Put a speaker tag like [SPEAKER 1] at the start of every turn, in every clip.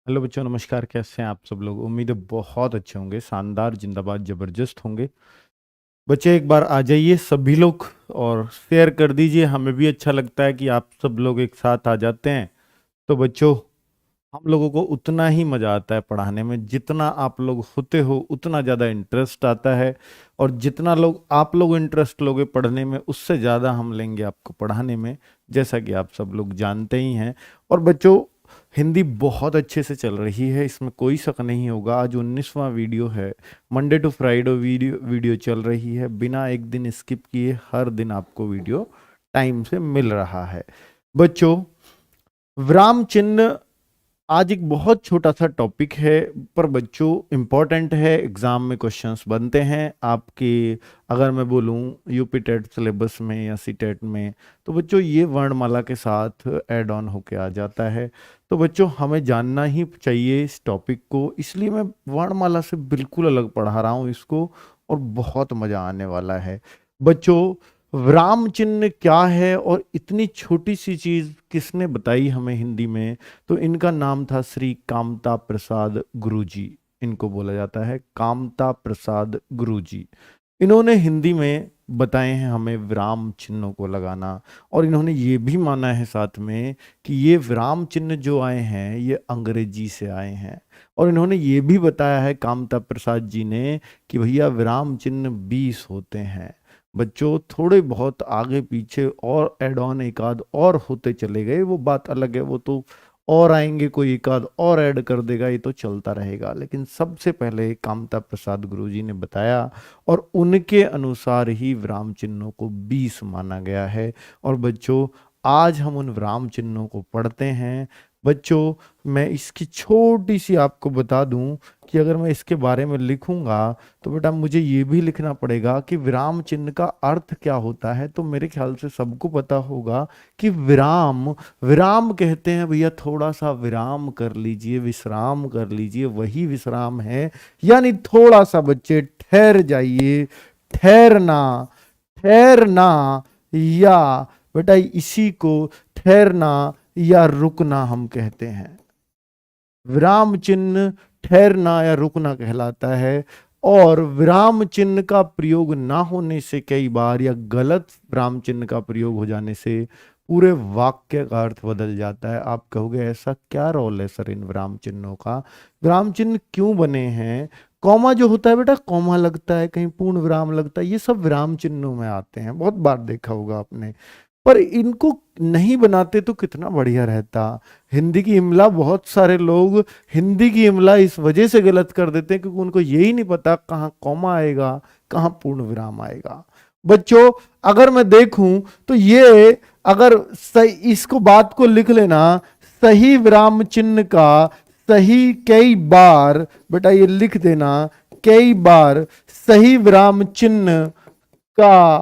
[SPEAKER 1] Hello बच्चों, नमस्कार। कैसे हैं आप सब लोग? उम्मीद है बहुत अच्छे होंगे, शानदार, जिंदाबाद, जबरदस्त होंगे। बच्चे एक बार आ जाइए सभी लोग और शेयर कर दीजिए। हमें भी अच्छा लगता है कि आप सब लोग एक साथ आ जाते हैं। तो बच्चों, हम लोगों को उतना ही मजा आता है पढ़ाने में, जितना आप लोग होते हो उतना ज़्यादा इंटरेस्ट आता है। और जितना लोग आप लोग इंटरेस्ट लोगे पढ़ने में, उससे ज़्यादा हम लेंगे आपको पढ़ाने में, जैसा कि आप सब लोग जानते ही हैं। और बच्चों, हिंदी बहुत अच्छे से चल रही है, इसमें कोई शक नहीं होगा। आज 19वां वीडियो है। Monday to Friday video video चल रही है, बिना एक दिन स्किप किए हर दिन आपको वीडियो टाइम से मिल रहा है। बच्चों, विराम चिन्ह आज एक बहुत छोटा सा टॉपिक है, पर बच्चों इम्पोर्टेंट है। एग्जाम में क्वेश्चंस बनते हैं आपके। अगर मैं बोलूं यूपी टेट सिलेबस में या सी टेट में, तो बच्चों ये वर्णमाला के साथ ऐड ऑन होके आ जाता है। तो बच्चों, हमें जानना ही चाहिए इस टॉपिक को, इसलिए मैं वर्णमाला से बिल्कुल अलग पढ़ा रहा हूँ इसको, और बहुत मजा आने वाला है। बच्चों, विराम चिन्ह क्या है और इतनी छोटी सी चीज किसने बताई हमें हिंदी में? तो इनका नाम था श्री कामता प्रसाद गुरुजी। इनको बोला जाता है कामता प्रसाद गुरुजी। इन्होंने हिंदी में बताए हैं हमें विराम चिन्हों को लगाना। और इन्होंने ये भी माना है साथ में कि ये विराम चिन्ह जो आए हैं ये अंग्रेजी से आए हैं। और इन्होंने ये भी बताया है कामता प्रसाद जी ने कि भैया विराम चिन्ह 20 होते हैं। बच्चों, थोड़े बहुत आगे पीछे और एड ऑन एक आध और होते चले गए, वो बात अलग है, वो तो और आएंगे, कोई एक आध और ऐड कर देगा, ये तो चलता रहेगा। लेकिन सबसे पहले कामता प्रसाद गुरुजी ने बताया, और उनके अनुसार ही विराम चिन्हों को 20 माना गया है। और बच्चों, आज हम उन विराम चिन्हों को पढ़ते हैं। बच्चों, मैं इसकी छोटी सी आपको बता दूं कि अगर मैं इसके बारे में लिखूंगा, तो बेटा मुझे ये भी लिखना पड़ेगा कि विराम चिन्ह का अर्थ क्या होता है। तो मेरे ख्याल से सबको पता होगा कि विराम, विराम कहते हैं भैया थोड़ा सा विराम कर लीजिए, विश्राम कर लीजिए, वही विश्राम है। यानी थोड़ा सा बच्चे ठहर जाइए, ठहरना, ठहरना, या बेटा इसी को ठहरना या रुकना हम कहते हैं। विराम चिन्ह ठहरना या रुकना कहलाता है। और विराम चिन्ह का प्रयोग ना होने से कई बार, या गलत विराम चिन्ह का प्रयोग हो जाने से पूरे वाक्य का अर्थ बदल जाता है। आप कहोगे ऐसा क्या रोल है सर इन विराम चिन्हों का? विराम चिन्ह क्यों बने हैं? कॉमा जो होता है बेटा, कॉमा लगता है, कहीं पूर्ण विराम लगता है, ये सब विराम चिन्हों में आते हैं। बहुत बार देखा होगा आपने। पर इनको नहीं बनाते तो कितना बढ़िया रहता। हिंदी की इमला, बहुत सारे लोग हिंदी की इमला इस वजह से गलत कर देते हैं क्योंकि उनको यही नहीं पता कहाँ कॉमा आएगा, कहाँ पूर्ण विराम आएगा। बच्चों, अगर मैं देखूं तो ये, अगर सही इसको बात को लिख लेना, सही विराम चिन्ह का सही कई बार, बेटा ये लिख देना, कई बार सही विराम चिन्ह का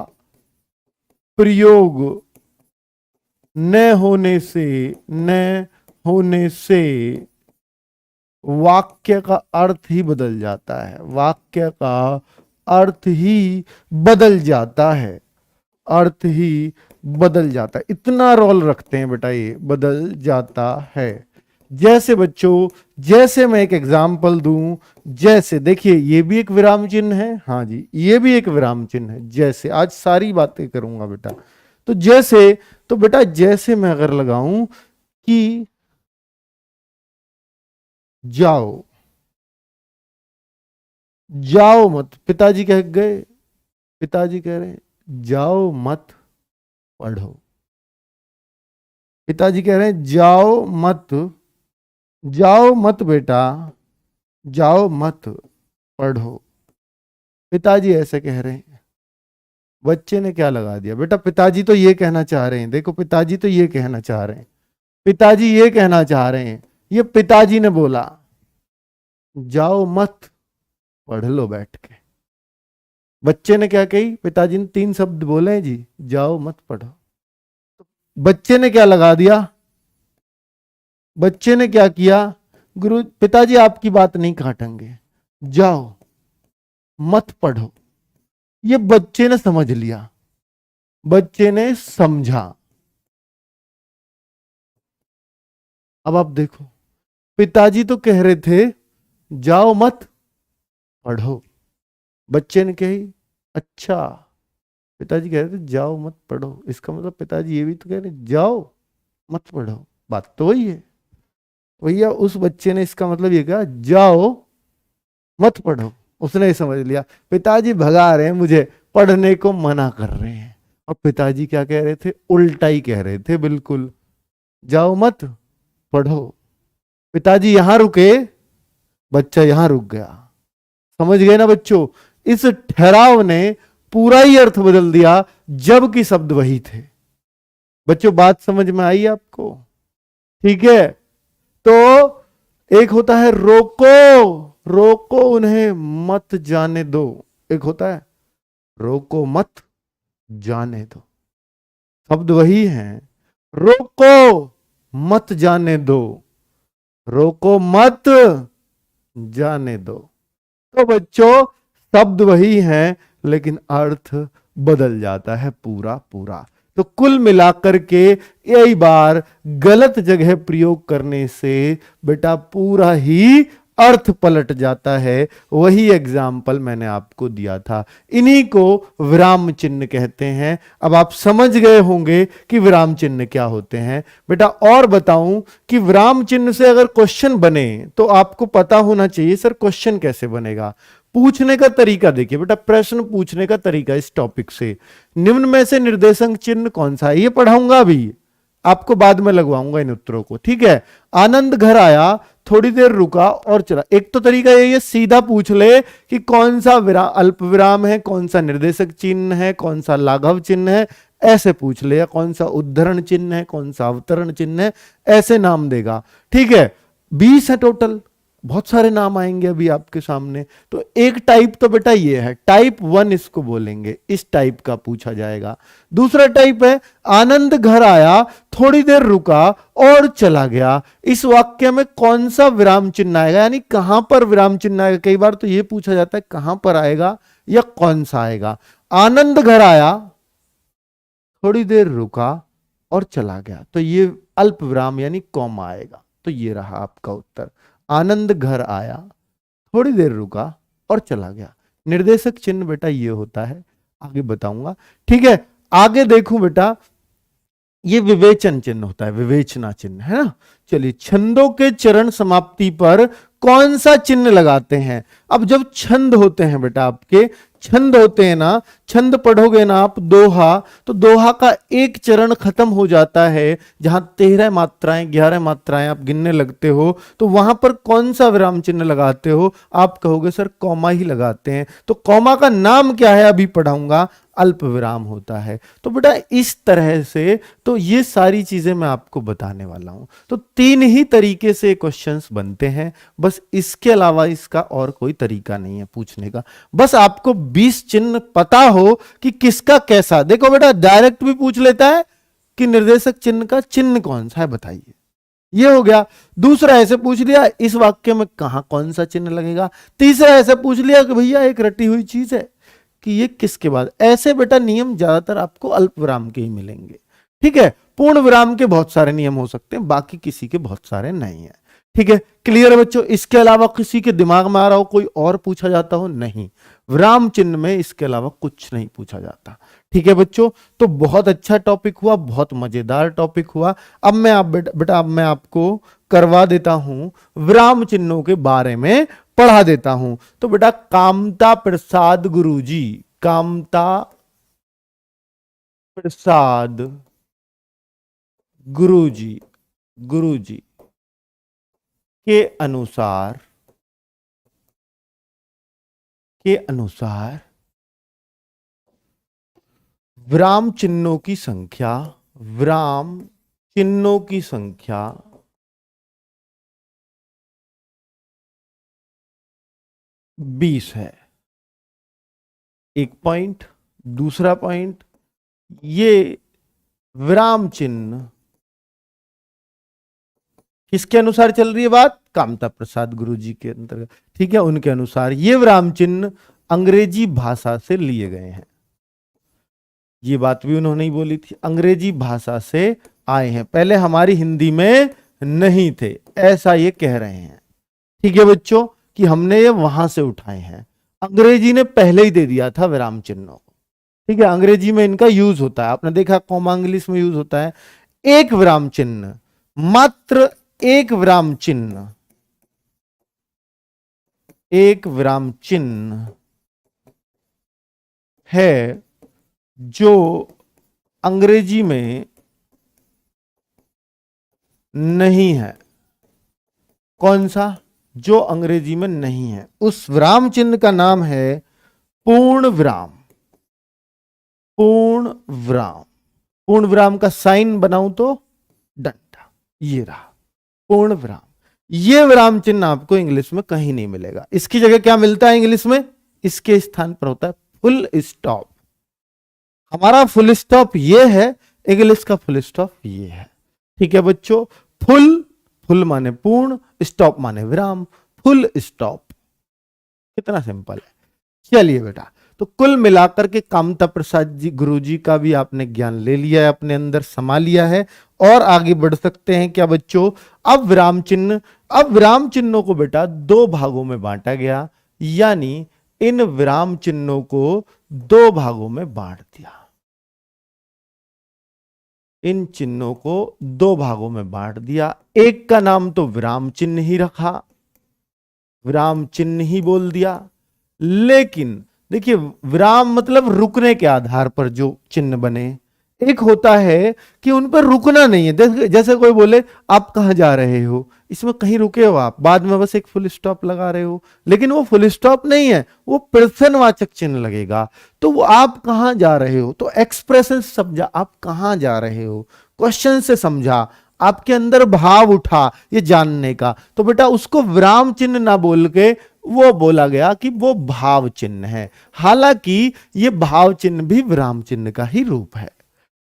[SPEAKER 1] प्रयोग न होने से, न होने से वाक्य का अर्थ ही बदल जाता है। वाक्य का अर्थ ही बदल जाता है। अर्थ ही बदल जाता है। इतना रोल रखते हैं बेटा, ये बदल जाता है। जैसे बच्चों, जैसे मैं एक एग्जाम्पल दूं, जैसे देखिए ये भी एक विराम चिन्ह है, हाँ जी ये भी एक विराम चिन्ह है। जैसे आज सारी बातें करूंगा बेटा। तो जैसे, तो बेटा जैसे मैं अगर लगाऊं कि जाओ, जाओ मत, पिताजी कह गए, पिताजी कह रहे हैं जाओ मत पढ़ो। पिताजी कह रहे हैं जाओ मत, जाओ मत बेटा, जाओ मत पढ़ो। पिताजी ऐसे कह रहे हैं। बच्चे ने क्या लगा दिया बेटा? पिताजी तो ये कहना चाह रहे हैं, देखो पिताजी तो ये कहना चाह रहे हैं, पिताजी ये कहना चाह रहे हैं। ये पिताजी ने बोला जाओ मत पढ़ लो बैठ के। बच्चे ने क्या कही? पिताजी ने 3 शब्द बोले हैं जी, जाओ मत पढ़ो। बच्चे ने क्या लगा दिया? बच्चे ने क्या किया? गुरु पिताजी आपकी बात नहीं काटेंगे, जाओ मत पढ़ो। ये बच्चे ने समझ लिया, बच्चे ने समझा। अब आप देखो, पिताजी तो कह रहे थे जाओ मत पढ़ो। बच्चे ने कही अच्छा, पिताजी कह रहे थे जाओ मत पढ़ो, इसका मतलब पिताजी ये भी तो कह रहे जाओ मत पढ़ो, बात तो वही है। भैया उस बच्चे ने इसका मतलब ये कहा जाओ मत पढ़ो, उसने समझ लिया पिताजी भगा रहे हैं मुझे, पढ़ने को मना कर रहे हैं। और पिताजी क्या कह रहे थे, उल्टा ही कह रहे थे बिल्कुल, जाओ मत पढ़ो। पिताजी यहां रुके, बच्चा यहां रुक गया। समझ गए ना बच्चों, इस ठहराव ने पूरा ही अर्थ बदल दिया, जबकि शब्द वही थे। बच्चों बात समझ में आई आपको? ठीक है, तो एक होता है रोको, रोको उन्हें मत जाने दो। एक होता है रोको मत जाने दो, शब्द वही है, रोको मत जाने दो, रोको मत जाने दो। तो बच्चों शब्द वही है लेकिन अर्थ बदल जाता है पूरा पूरा। तो कुल मिलाकर के यही बार गलत जगह प्रयोग करने से बेटा पूरा ही अर्थ पलट जाता है। वही एग्जाम्पल मैंने आपको दिया था, इन्हीं को विराम चिन्ह कहते हैं। अब आप समझ गए होंगे कि विराम चिन्ह क्या होते हैं। बेटा और बताऊं कि विराम चिन्ह से अगर क्वेश्चन बने तो आपको पता होना चाहिए सर क्वेश्चन कैसे बनेगा। पूछने का तरीका देखिए बेटा, प्रश्न पूछने का तरीका इस टॉपिक से, निम्न में से निर्देशक चिन्ह कौन सा है, ये पढ़ाऊंगा अभी, आपको बाद में लगवाऊंगा इन उत्तरों को। ठीक है, आनंद घर आया, थोड़ी देर रुका और चला। एक तो तरीका यही है सीधा पूछ ले कि कौन सा विराम अल्प विराम है, कौन सा निर्देशक चिन्ह है, कौन सा लाघव चिन्ह है, ऐसे पूछ ले, या कौन सा उद्धरण चिन्ह है, कौन सा अवतरण चिन्ह है, ऐसे नाम देगा। ठीक है, 20 है टोटल, बहुत सारे नाम आएंगे अभी आपके सामने। तो एक टाइप तो बेटा ये है, टाइप 1 इसको बोलेंगे, इस टाइप का पूछा जाएगा। दूसरा टाइप है आनंद घर आया, थोड़ी देर रुका और चला गया। इस वाक्य में कौन सा विराम चिन्ह आएगा, यानी कहां पर विराम चिन्ह आएगा। कई बार तो ये पूछा जाता है कहां पर आएगा या कौन सा आएगा। आनंद घर आया, थोड़ी देर रुका और चला गया, तो ये अल्प विराम यानी कॉमा आएगा। तो ये रहा आपका उत्तर, आनंद घर आया, थोड़ी देर रुका और चला गया। निर्देशक चिन्ह बेटा ये होता है, आगे बताऊंगा। ठीक है, आगे देखूं बेटा, ये विवेचन चिन्ह होता है, विवेचना चिन्ह है ना। चलिए, छंदों के चरण समाप्ति पर कौन सा चिन्ह लगाते हैं। अब जब छंद होते हैं बेटा, आपके छंद होते हैं ना, छंद पढ़ोगे ना आप दोहा, तो दोहा का एक चरण खत्म हो जाता है, जहां 13 मात्राएं 11 मात्राएं आप गिनने लगते हो, तो वहां पर कौन सा विराम चिन्ह लगाते हो। आप कहोगे सर कॉमा ही लगाते हैं। तो कॉमा का नाम क्या है अभी पढ़ाऊंगा, अल्प विराम होता है। तो बेटा इस तरह से तो ये सारी चीजें मैं आपको बताने वाला हूं। तो 3 ही तरीके से क्वेश्चंस बनते हैं, बस इसके अलावा इसका और कोई तरीका नहीं है पूछने का। बस आपको 20 चिन्ह पता हो कि किसका कैसा। देखो बेटा डायरेक्ट भी पूछ लेता है कि निर्देशक चिन्ह का चिन्ह कौन सा है बताइए, ये हो गया। दूसरा ऐसे पूछ लिया इस वाक्य में कहां कौन सा चिन्ह लगेगा। तीसरा ऐसे पूछ लिया कि भैया एक रटी हुई चीज है कि ये किसके बाद। ऐसे बेटा नियम ज्यादातर आपको अल्प विराम के ही मिलेंगे। ठीक है, पूर्ण विराम के बहुत सारे नियम हो सकते हैं, बाकी किसी के बहुत सारे नहीं है। ठीक है, क्लियर है बच्चों। इसके अलावा किसी के दिमाग में आ रहा हो कोई और पूछा जाता हो, नहीं, विराम चिन्ह में इसके अलावा कुछ नहीं पूछा जाता। ठीक है बच्चों, तो बहुत अच्छा टॉपिक हुआ, बहुत मजेदार टॉपिक हुआ। अब मैं बेटा अब मैं आपको करवा देता हूं विराम चिन्हों के बारे में पढ़ा देता हूं। तो बेटा कामता प्रसाद गुरुजी, कामता प्रसाद गुरुजी के अनुसार विराम चिन्हों की संख्या 20 है। एक पॉइंट। दूसरा पॉइंट, ये विराम चिन्ह किसके अनुसार चल रही है बात, कामता प्रसाद गुरुजी के अंतर्गत। ठीक है, उनके अनुसार ये विराम चिन्ह अंग्रेजी भाषा से लिए गए हैं। ये बात भी उन्होंने ही बोली थी, अंग्रेजी भाषा से आए हैं, पहले हमारी हिंदी में नहीं थे, ऐसा ये कह रहे हैं। ठीक है बच्चों, कि हमने ये वहां से उठाए हैं। अंग्रेजी ने पहले ही दे दिया था विराम चिन्हों को। ठीक है, अंग्रेजी में इनका यूज होता है, आपने देखा कॉमा इंग्लिश में यूज होता है। एक विराम चिन्ह, मात्र एक विराम चिन्ह, एक विराम चिन्ह है जो अंग्रेजी में नहीं है। कौन सा? जो अंग्रेजी में नहीं है, उस विराम चिन्ह का नाम है पूर्ण विराम। पूर्ण विराम, पूर्ण विराम का साइन बनाऊं तो डंडा, ये रहा पूर्ण विराम। ये विराम चिन्ह आपको इंग्लिश में कहीं नहीं मिलेगा। इसकी जगह क्या मिलता है इंग्लिश में? इसके स्थान पर होता है फुल स्टॉप। हमारा फुल स्टॉप ये है, इंग्लिश का फुल स्टॉप ये है। ठीक है बच्चों, फुल, फुल माने पूर्ण, स्टॉप माने विराम, फुल स्टॉप। कितना सिंपल है। चलिए बेटा, तो कुल मिलाकर के कामता प्रसाद जी गुरु जी का भी आपने ज्ञान ले लिया है, अपने अंदर समा लिया है, और आगे बढ़ सकते हैं क्या बच्चों? अब विराम चिन्ह, अब विराम चिन्हों को बेटा दो भागों में बांटा गया, यानी इन विराम चिन्हों को दो भागों में बांट दिया। इन चिन्हों को दो भागों में बांट दिया। एक का नाम तो विराम चिन्ह ही रखा, विराम चिन्ह ही बोल दिया। लेकिन देखिए, विराम मतलब रुकने के आधार पर जो चिन्ह बने। एक होता है कि उन पर रुकना नहीं है, जैसे कोई बोले आप कहां जा रहे हो, इसमें कहीं रुके हो आप, बाद में बस एक फुल स्टॉप लगा रहे हो, लेकिन वो फुल स्टॉप नहीं है, वो प्रश्नवाचक चिन्ह लगेगा। तो वो आप कहां जा रहे हो, तो एक्सप्रेशन से समझा आप कहां जा रहे हो, क्वेश्चन से समझा, आपके अंदर भाव उठा ये जानने का, तो बेटा उसको विराम चिन्ह ना बोल के वो बोला गया कि वो भाव चिन्ह है। हालांकि ये भाव चिन्ह भी विराम चिन्ह का ही रूप है।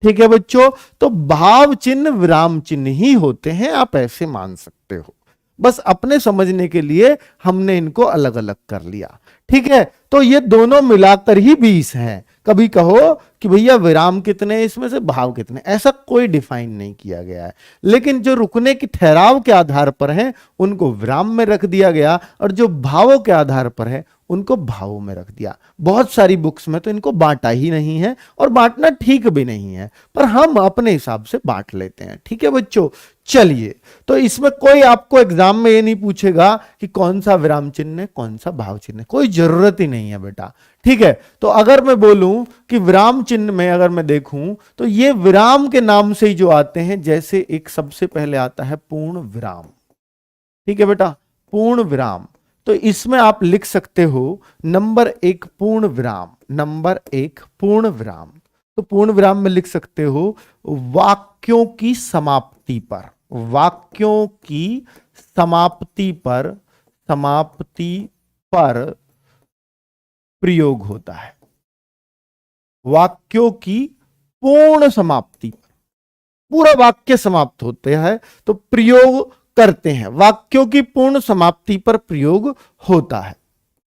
[SPEAKER 1] ठीक है बच्चों, तो भाव चिन्ह विराम चिन्ह ही होते हैं, आप ऐसे मान सकते हो। बस अपने समझने के लिए हमने इनको अलग अलग कर लिया। ठीक है, तो ये दोनों मिलाकर ही 20 हैं। कभी कहो कि भैया विराम कितने, इसमें से भाव कितने, ऐसा कोई डिफाइन नहीं किया गया है। लेकिन जो रुकने की ठहराव के आधार पर है उनको विराम में रख दिया गया, और जो भावों के आधार पर है उनको भावों में रख दिया। बहुत सारी बुक्स में तो इनको बांटा ही नहीं है, और बांटना ठीक भी नहीं है, पर हम अपने हिसाब से बांट लेते हैं। ठीक है बच्चों, चलिए, तो इसमें कोई आपको एग्जाम में ये नहीं पूछेगा कि कौन सा विराम चिन्ह है कौन सा भाव चिन्ह है, कोई जरूरत ही नहीं है बेटा। ठीक है, तो अगर मैं बोलूं कि विराम चिन्ह में अगर मैं देखूं तो ये विराम के नाम से ही जो आते हैं, जैसे एक सबसे पहले आता है पूर्ण विराम। ठीक है बेटा, पूर्ण विराम, तो इसमें आप लिख सकते हो नंबर 1 पूर्ण विराम, नंबर 1 पूर्ण विराम। तो पूर्ण विराम में लिख सकते हो वाक्यों की समाप्ति पर, वाक्यों की समाप्ति पर, समाप्ति पर प्रयोग होता है। वाक्यों की पूर्ण समाप्ति पर, पूरा वाक्य समाप्त होते हैं तो प्रयोग करते हैं, वाक्यों की पूर्ण समाप्ति पर प्रयोग होता है,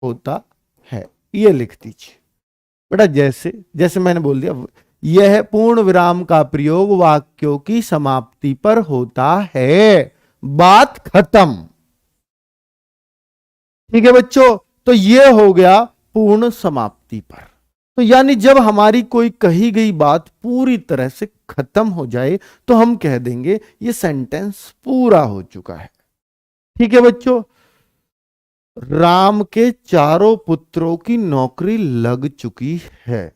[SPEAKER 1] होता है। ये लिख दीजिए बेटा, जैसे जैसे मैंने बोल दिया, यह पूर्ण विराम का प्रयोग वाक्यों की समाप्ति पर होता है, बात खत्म। ठीक है बच्चों, तो यह हो गया पूर्ण समाप्ति पर। तो यानी जब हमारी कोई कही गई बात पूरी तरह से खत्म हो जाए तो हम कह देंगे ये सेंटेंस पूरा हो चुका है। ठीक है बच्चों, राम के चारों पुत्रों की नौकरी लग चुकी है,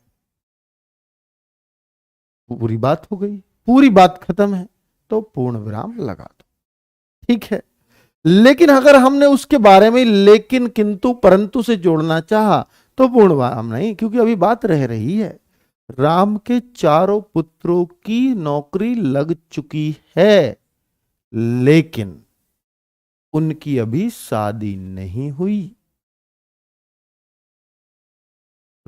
[SPEAKER 1] पूरी बात हो गई, पूरी बात खत्म है, तो पूर्ण विराम लगा दो। ठीक है, लेकिन अगर हमने उसके बारे में लेकिन किंतु परंतु से जोड़ना चाहा तो पूर्ण विराम नहीं, क्योंकि अभी बात रह रही है। राम के चारों पुत्रों की नौकरी लग चुकी है, लेकिन उनकी अभी शादी नहीं हुई।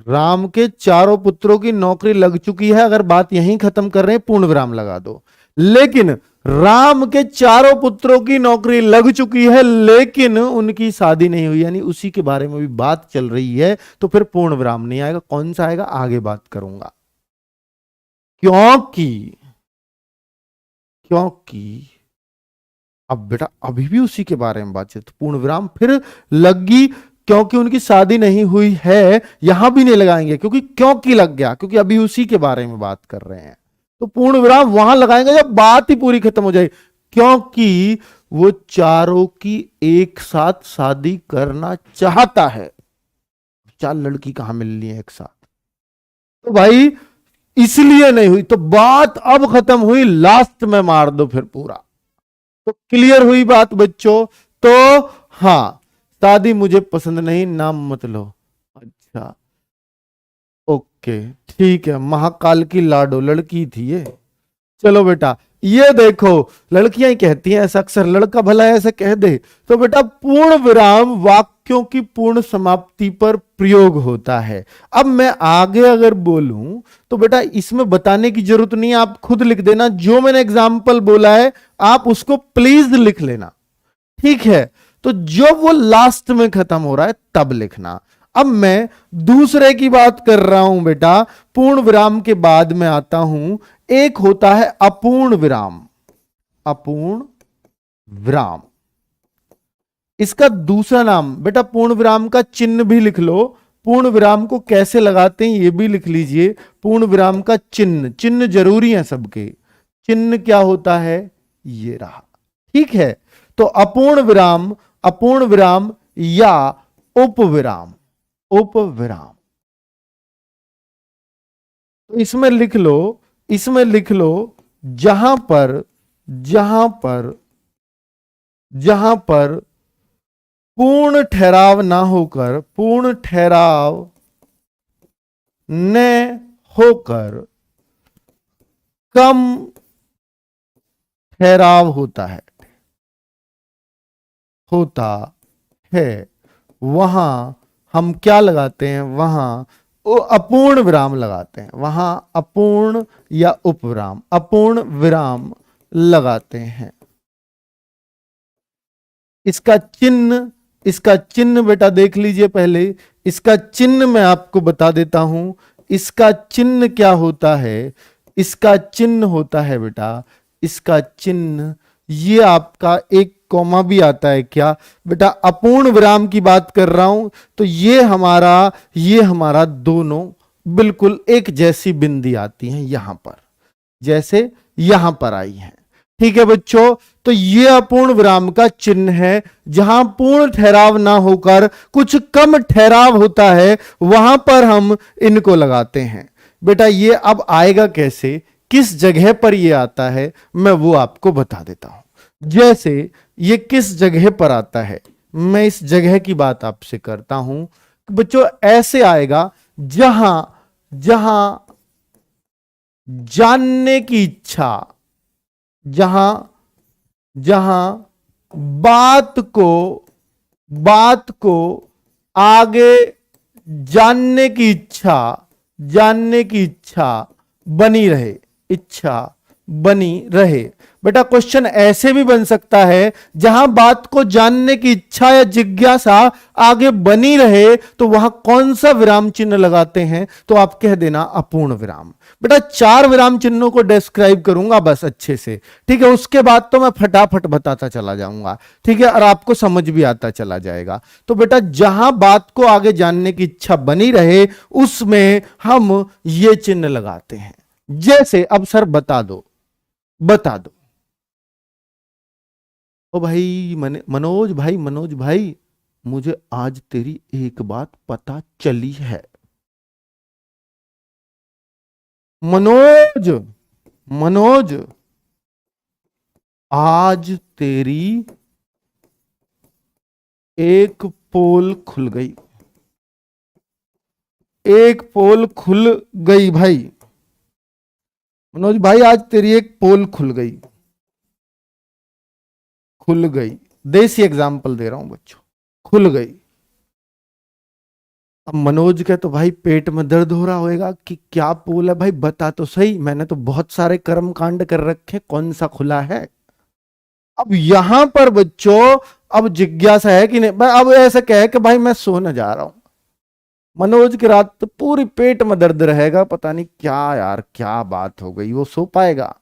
[SPEAKER 1] राम के चारों पुत्रों की नौकरी लग चुकी है, अगर बात यहीं खत्म कर रहे हैं पूर्ण विराम लगा दो। लेकिन राम के चारों पुत्रों की नौकरी लग चुकी है लेकिन उनकी शादी नहीं हुई, यानी उसी के बारे में भी बात चल रही है, तो फिर पूर्ण विराम नहीं आएगा। कौन सा आएगा आगे बात करूंगा। क्योंकि क्योंकि अब बेटा अभी भी उसी के बारे में बातचीत, पूर्ण विराम फिर लगी, क्योंकि उनकी शादी नहीं हुई है, यहां भी नहीं लगाएंगे क्योंकि क्योंकि लग गया, क्योंकि अभी उसी के बारे में बात कर रहे हैं। तो पूर्ण विराम वहां लगाएंगे जब बात ही पूरी खत्म हो जाए, क्योंकि वो चारों की एक साथ शादी करना चाहता है। चार लड़की कहां मिल रही है एक साथ, तो भाई इसलिए नहीं हुई, तो बात अब खत्म हुई, लास्ट में मार दो फिर पूरा। तो क्लियर हुई बात बच्चों? तो हाँ, शादी मुझे पसंद नहीं, नाम मत लो। अच्छा, ओके, ठीक है, महाकाल की लाडो लड़की थी ये। चलो बेटा, ये देखो, लड़कियां ही कहती हैं ऐसा अक्सर, लड़का भला ऐसा कह दे। तो बेटा पूर्ण विराम वाक्यों की पूर्ण समाप्ति पर प्रयोग होता है। अब मैं आगे अगर बोलूं तो बेटा इसमें बताने की जरूरत नहीं है, आप खुद लिख देना, जो मैंने एग्जाम्पल बोला है आप उसको प्लीज लिख लेना, ठीक है? तो जब वो लास्ट में खत्म हो रहा है तब लिखना। अब मैं दूसरे की बात कर रहा हूं बेटा, पूर्ण विराम के बाद में आता हूं, एक होता है अपूर्ण विराम। अपूर्ण विराम, इसका दूसरा नाम बेटा, पूर्ण विराम का चिन्ह भी लिख लो। पूर्ण विराम को कैसे लगाते हैं ये भी लिख लीजिए। पूर्ण विराम का चिन्ह, चिन्ह जरूरी है सबके, चिन्ह क्या होता है, ये रहा, ठीक है? तो अपूर्ण विराम, अपूर्ण विराम या उपविराम, उपविराम, तो इसमें लिख लो, इसमें लिख लो, जहां पर, जहां पर, जहां पर पूर्ण ठहराव ना होकर, पूर्ण ठहराव न होकर कम ठहराव होता है, होता है, वहां हम क्या लगाते हैं, वहां अपूर्ण विराम लगाते हैं, वहां अपूर्ण या उपविराम, अपूर्ण विराम लगाते हैं। इसका चिन्ह, इसका चिन्ह बेटा देख लीजिए पहले, इसका चिन्ह मैं आपको बता देता हूं। इसका चिन्ह क्या होता है, इसका चिन्ह होता है बेटा, इसका चिन्ह, ये आपका एक कॉमा भी आता है क्या बेटा, अपूर्ण विराम की बात कर रहा हूं, तो ये हमारा दोनों बिल्कुल एक जैसी बिंदी आती हैं यहां पर, जैसे यहां पर आई है, ठीक है बच्चों? तो ये अपूर्ण विराम का चिन्ह है, जहां पूर्ण ठहराव ना होकर कुछ कम ठहराव होता है, वहां पर हम इनको लगाते हैं। बेटा ये अब आएगा कैसे, किस जगह पर ये आता है, मैं वो आपको बता देता हूं। जैसे ये किस जगह पर आता है, मैं इस जगह की बात आपसे करता हूं। बच्चों ऐसे आएगा, जहां जहां जानने की इच्छा, जहां जहां बात को आगे जानने की इच्छा, जानने की इच्छा बनी रहे, इच्छा बनी रहे। बेटा क्वेश्चन ऐसे भी बन सकता है, जहां बात को जानने की इच्छा या जिज्ञासा आगे बनी रहे, तो वहां कौन सा विराम चिन्ह लगाते हैं, तो आप कह देना अपूर्ण विराम। बेटा 4 विराम चिन्हों को डिस्क्राइब करूंगा बस अच्छे से, ठीक है? उसके बाद तो मैं फटाफट बताता चला जाऊंगा, ठीक है? और आपको समझ भी आता चला जाएगा। तो बेटा जहां बात को आगे जानने की इच्छा बनी रहे, उसमें हम ये चिन्ह लगाते हैं। जैसे अब सर बता दो, बता दो, ओ भाई मनोज भाई, मनोज भाई, मुझे आज तेरी एक बात पता चली है। मनोज, मनोज, आज तेरी एक पोल खुल गई, एक पोल खुल गई भाई। मनोज भाई आज तेरी एक पोल खुल गई, खुल गई, देसी एग्जाम्पल दे रहा हूं बच्चों, खुल गई। अब मनोज के तो भाई पेट में दर्द हो रहा होगा कि क्या पोल है भाई, बता तो सही, मैंने तो बहुत सारे कर्म कांड कर रखे, कौन सा खुला है? अब यहां पर बच्चों अब जिज्ञासा है कि नहीं, अब ऐसा कहे कि भाई मैं सोने जा रहा हूं, मनोज की रात तो पूरी पेट में दर्द रहेगा, पता नहीं क्या यार क्या बात हो गई, वो सो पाएगा?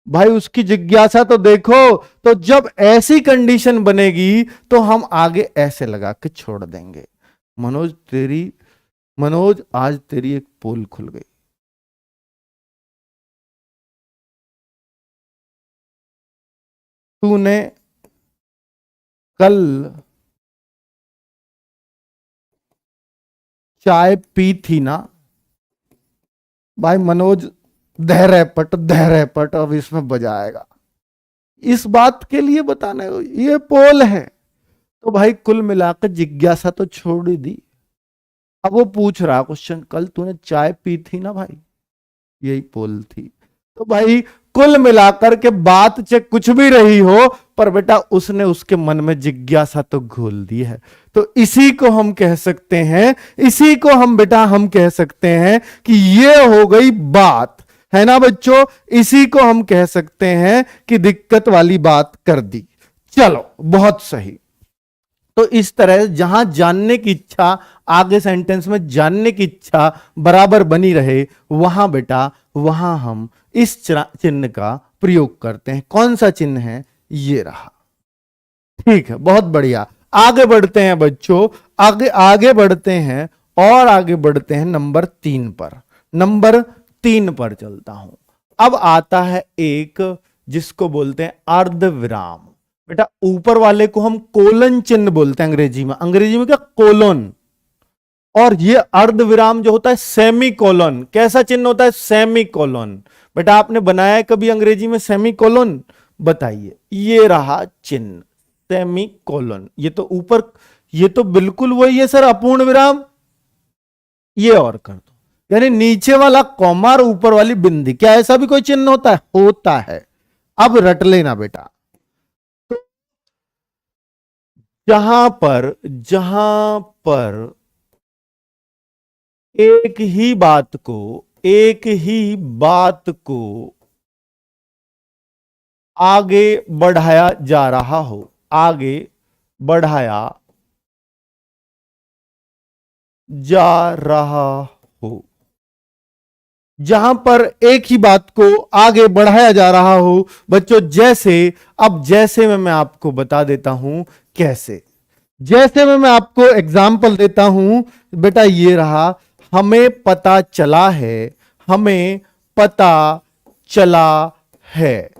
[SPEAKER 1] भाई उसकी जिज्ञासा तो देखो। तो जब ऐसी कंडीशन बनेगी तो हम आगे ऐसे लगा के छोड़ देंगे। मनोज आज तेरी एक पोल खुल गई। तूने कल चाय पी थी ना? भाई मनोज धैर्य पट अब इसमें बजाएगा। इस बात के लिए बताना है, ये पोल है। तो भाई कुल मिलाकर जिज्ञासा तो छोड़ ही दी। अब वो पूछ रहा क्वेश्चन, कल तूने चाय पी थी ना भाई? यही पोल थी। तो भाई कुल मिलाकर के बात चाहे कुछ भी रही हो, पर बेटा उसने उसके मन में जिज्ञासा तो घोल दी है। तो इसी को हम कह सकते हैं, इसी को हम बेटा हम कह सकते हैं कि ये हो गई बात, है ना बच्चों? इसी को हम कह सकते हैं कि दिक्कत वाली बात कर दी। चलो बहुत सही। तो इस तरह जहां जानने की इच्छा, आगे सेंटेंस में जानने की इच्छा बराबर बनी रहे, वहां बेटा वहां हम इस चिन्ह का प्रयोग करते हैं। कौन सा चिन्ह है? ये रहा। ठीक है, बहुत बढ़िया। आगे बढ़ते हैं बच्चों, आगे आगे बढ़ते हैं और आगे बढ़ते हैं नंबर 3 पर। नंबर 3 पर चलता हूं। अब आता है एक जिसको बोलते हैं अर्ध विराम। बेटा ऊपर वाले को हम कोलन चिन्ह बोलते हैं अंग्रेजी में। अंग्रेजी में क्या? कोलन। और ये अर्ध विराम जो होता है सेमी कोलन। कैसा चिन्ह होता है? Semi colon. बेटा आपने बनाया है कभी अंग्रेजी में सेमी कोलन? बताइए। ये रहा चिन्ह सेमी कोलन। ये तो ऊपर, ये तो बिल्कुल वही है सर, अपूर्ण विराम। ये और कर दो, यानी नीचे वाला कॉमा और ऊपर वाली बिंदी। क्या ऐसा भी कोई चिन्ह होता है? होता है। अब रट लेना बेटा। जहां पर एक ही बात को आगे बढ़ाया जा रहा हो, आगे बढ़ाया जा रहा हो, जहां पर एक ही बात को आगे बढ़ाया जा रहा हो बच्चों, जैसे, अब जैसे में मैं आपको बता देता हूं कैसे। जैसे में मैं आपको एग्जाम्पल देता हूं बेटा, ये रहा। हमें पता चला है, हमें पता चला है,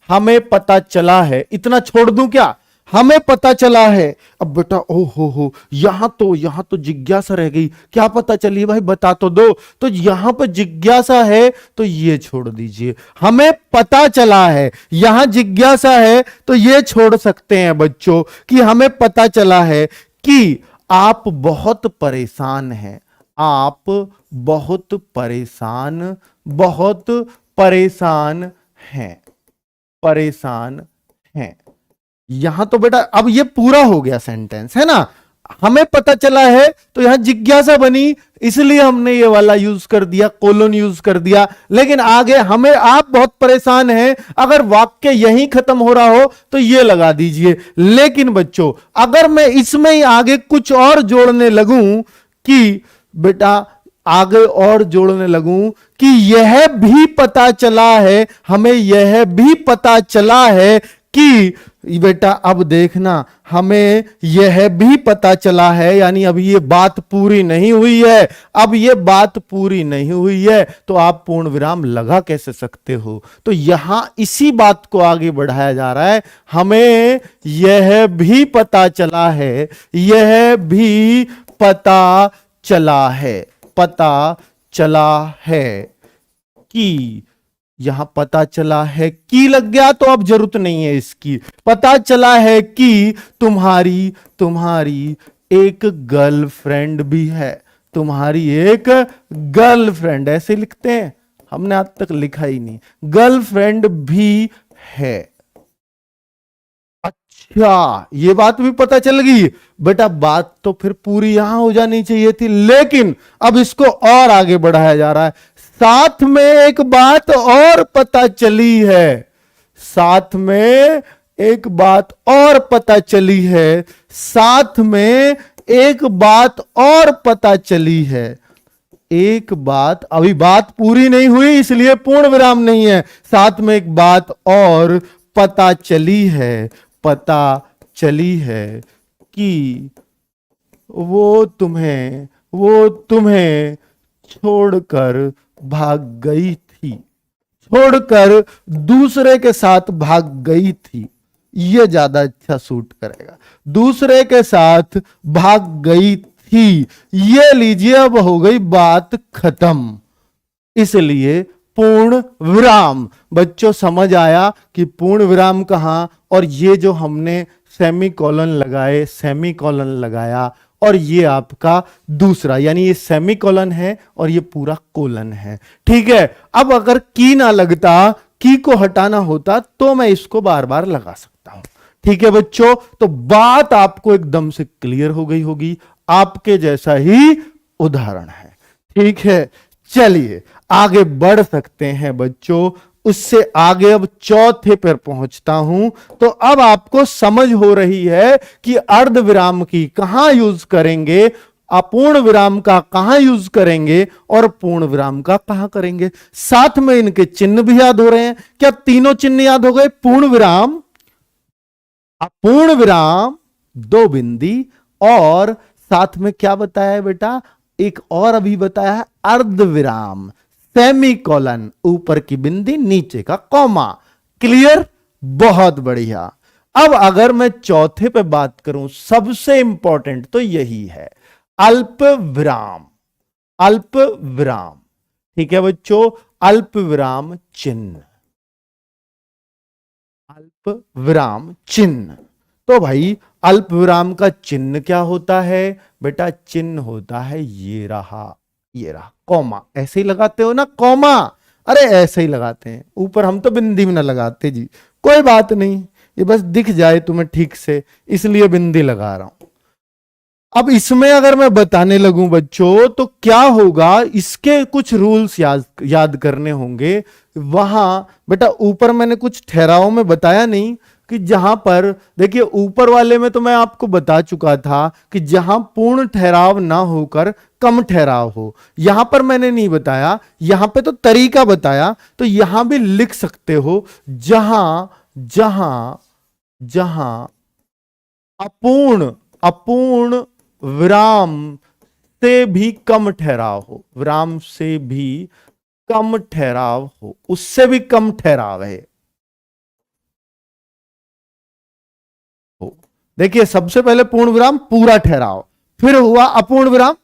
[SPEAKER 1] हमें पता चला है। इतना छोड़ दूं क्या? हमें पता चला है। अब बेटा ओ हो, यहां तो जिज्ञासा रह गई। क्या पता चली भाई? बता तो दो। तो यहां पर जिज्ञासा है तो ये छोड़ दीजिए। हमें पता चला है, यहां जिज्ञासा है तो ये छोड़ सकते हैं बच्चों कि हमें पता चला है कि आप बहुत परेशान हैं। आप बहुत परेशान हैं, परेशान हैं। यहां तो बेटा अब ये पूरा हो गया सेंटेंस, है ना? हमें पता चला है तो यहां जिज्ञासा बनी, इसलिए हमने ये वाला यूज कर दिया, कोलोन यूज कर दिया। लेकिन आगे हमें आप बहुत परेशान हैं, अगर वाक्य यहीं खत्म हो रहा हो तो ये लगा दीजिए। लेकिन बच्चों अगर मैं इसमें ही आगे कुछ और जोड़ने लगूं कि बेटा, आगे और जोड़ने लगूं कि यह भी पता चला है, हमें यह भी पता चला है कि बेटा अब देखना, हमें यह भी पता चला है, यानी अभी ये बात पूरी नहीं हुई है। अब ये बात पूरी नहीं हुई है तो आप पूर्ण विराम लगा कैसे सकते हो? तो यहां इसी बात को आगे बढ़ाया जा रहा है। हमें यह भी पता चला है, यह भी पता चला है, पता चला है कि, यहां पता चला है कि लग गया तो अब जरूरत नहीं है इसकी। पता चला है कि तुम्हारी एक गर्लफ्रेंड भी है, तुम्हारी एक गर्लफ्रेंड, ऐसे लिखते हैं, हमने आज तक लिखा ही नहीं, गर्लफ्रेंड भी है। अच्छा, ये बात भी पता चल गई बेटा। बात तो फिर पूरी यहां हो जानी चाहिए थी, लेकिन अब इसको और आगे बढ़ाया जा रहा है। साथ में एक बात और पता चली है, साथ में एक बात और पता चली है, साथ में एक बात और पता चली है। एक बात, अभी बात पूरी नहीं हुई इसलिए पूर्ण विराम नहीं है, साथ में एक बात और पता चली है, पता चली है कि वो तुम्हें छोड़कर भाग गई थी, छोड़कर दूसरे के साथ भाग गई थी। ये ज्यादा अच्छा सूट करेगा, दूसरे के साथ भाग गई थी। ये लीजिए, अब हो गई बात खत्म, इसलिए पूर्ण विराम। बच्चों समझ आया कि पूर्ण विराम कहां, और ये जो हमने सेमीकोलन लगाए, सेमीकोलन लगाया, और ये आपका दूसरा, यानी ये सेमीकोलन है और ये पूरा कोलन है। ठीक है, अब अगर की ना लगता, की को हटाना होता तो मैं इसको बार बार लगा सकता हूं। ठीक है बच्चों, तो बात आपको एकदम से क्लियर हो गई होगी, आपके जैसा ही उदाहरण है। ठीक है, चलिए आगे बढ़ सकते हैं बच्चों। उससे आगे अब चौथे पर पहुंचता हूं, तो अब आपको समझ हो रही है कि अर्ध विराम की कहां यूज करेंगे, अपूर्ण विराम का कहां यूज करेंगे और पूर्ण विराम का कहां करेंगे। साथ में इनके चिन्ह भी याद हो रहे हैं क्या? तीनों चिन्ह याद हो गए, पूर्ण विराम, अपूर्ण विराम, दो बिंदी, और साथ में क्या बताया है बेटा, एक और अभी बताया है अर्ध विराम, सेमीकोलन, ऊपर की बिंदी नीचे का कॉमा। क्लियर, बहुत बढ़िया। अब अगर मैं चौथे पे बात करूं, सबसे इंपॉर्टेंट तो यही है, अल्प विराम, अल्प विराम। ठीक है बच्चों, अल्प विराम चिन्ह, अल्प विराम चिन्ह। तो भाई अल्प विराम का चिन्ह क्या होता है बेटा? चिन्ह होता है ये रहा, ये रहा कॉमा। ऐसे ही लगाते हो ना कॉमा? अरे ऐसे ही लगाते हैं, ऊपर हम तो बिंदी में ना लगाते जी, कोई बात नहीं, ये बस दिख जाए तुम्हें ठीक से, इसलिए बिंदी लगा रहा हूं। अब इसमें अगर मैं बताने लगूं बच्चों तो क्या होगा, इसके कुछ रूल्स याद करने होंगे। वहां बेटा ऊपर मैंने कुछ ठहराव में बताया नहीं कि जहां पर देखिए, ऊपर वाले में तो मैं आपको बता चुका था कि जहां पूर्ण ठहराव ना होकर कम ठहराव हो, यहां पर मैंने नहीं बताया, यहां पे तो तरीका बताया। तो यहां भी लिख सकते हो, जहां जहां जहां अपूर्ण, अपूर्ण विराम से भी कम ठहराव हो, विराम से भी कम ठहराव हो, उससे भी कम ठहराव है हो। देखिए सबसे पहले पूर्ण विराम पूरा ठहराव, फिर हुआ अपूर्ण विराम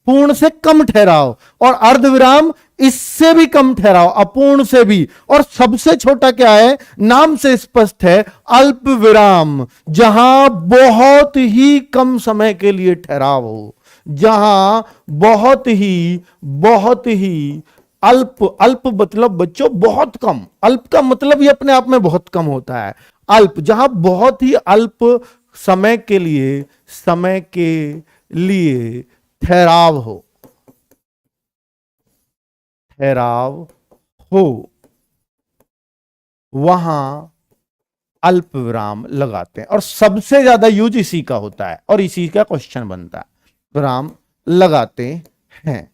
[SPEAKER 1] पूर्ण से कम ठहराव, और अर्ध विराम इससे भी कम ठहराव, अपूर्ण से भी, और सबसे छोटा क्या है, नाम से स्पष्ट है, अल्प विराम, जहां बहुत ही कम समय के लिए ठहराव हो, जहां बहुत ही अल्प, अल्प मतलब बच्चों बहुत कम, अल्प का मतलब ही अपने आप में बहुत कम होता है। अल्प, जहां बहुत ही अल्प समय के लिए, समय के लिए ठहराव हो, ठहराव हो, वहां अल्प विराम लगाते हैं, और सबसे ज्यादा यूज इसी का होता है, और इसी का क्वेश्चन बनता है, विराम लगाते हैं।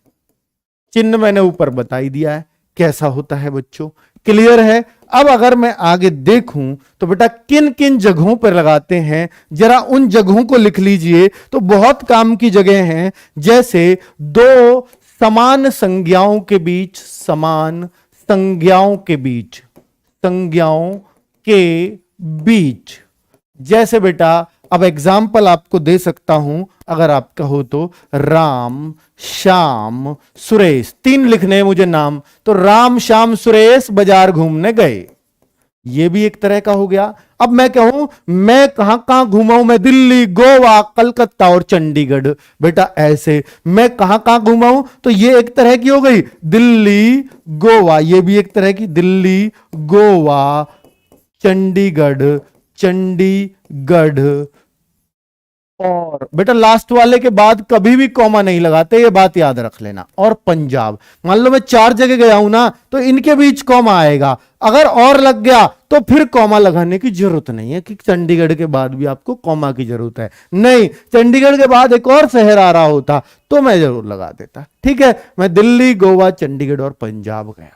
[SPEAKER 1] चिन्ह मैंने ऊपर बता ही दिया है कैसा होता है बच्चों, क्लियर है। अब अगर मैं आगे देखूं तो बेटा किन किन जगहों पर लगाते हैं, जरा उन जगहों को लिख लीजिए, तो बहुत काम की जगह हैं। जैसे दो समान संज्ञाओं के बीच, समान संज्ञाओं के बीच, संज्ञाओं के बीच, जैसे बेटा अब एग्जाम्पल आपको दे सकता हूं अगर आप कहो तो, राम श्याम सुरेश, तीन लिखने हैं मुझे नाम, तो राम श्याम सुरेश बाजार घूमने गए, ये भी एक तरह का हो गया। अब मैं कहूं मैं कहां कहां घूमा हूं, मैं दिल्ली, गोवा, कलकत्ता और चंडीगढ़, बेटा ऐसे मैं कहां कहां घूमा हूं, तो ये एक तरह की हो गई दिल्ली गोवा, ये भी एक तरह की दिल्ली गोवा चंडीगढ़, चंडीगढ़ और बेटा लास्ट वाले के बाद कभी भी कॉमा नहीं लगाते, ये बात याद रख लेना। और पंजाब, मान लो मैं 4 जगह गया हूं ना, तो इनके बीच कॉमा आएगा। अगर और लग गया तो फिर कॉमा लगाने की जरूरत नहीं है कि चंडीगढ़ के बाद भी आपको कॉमा की जरूरत है। नहीं, चंडीगढ़ के बाद एक और शहर आ रहा होता तो मैं जरूर लगा देता। ठीक है, मैं दिल्ली, गोवा, चंडीगढ़ और पंजाब गया।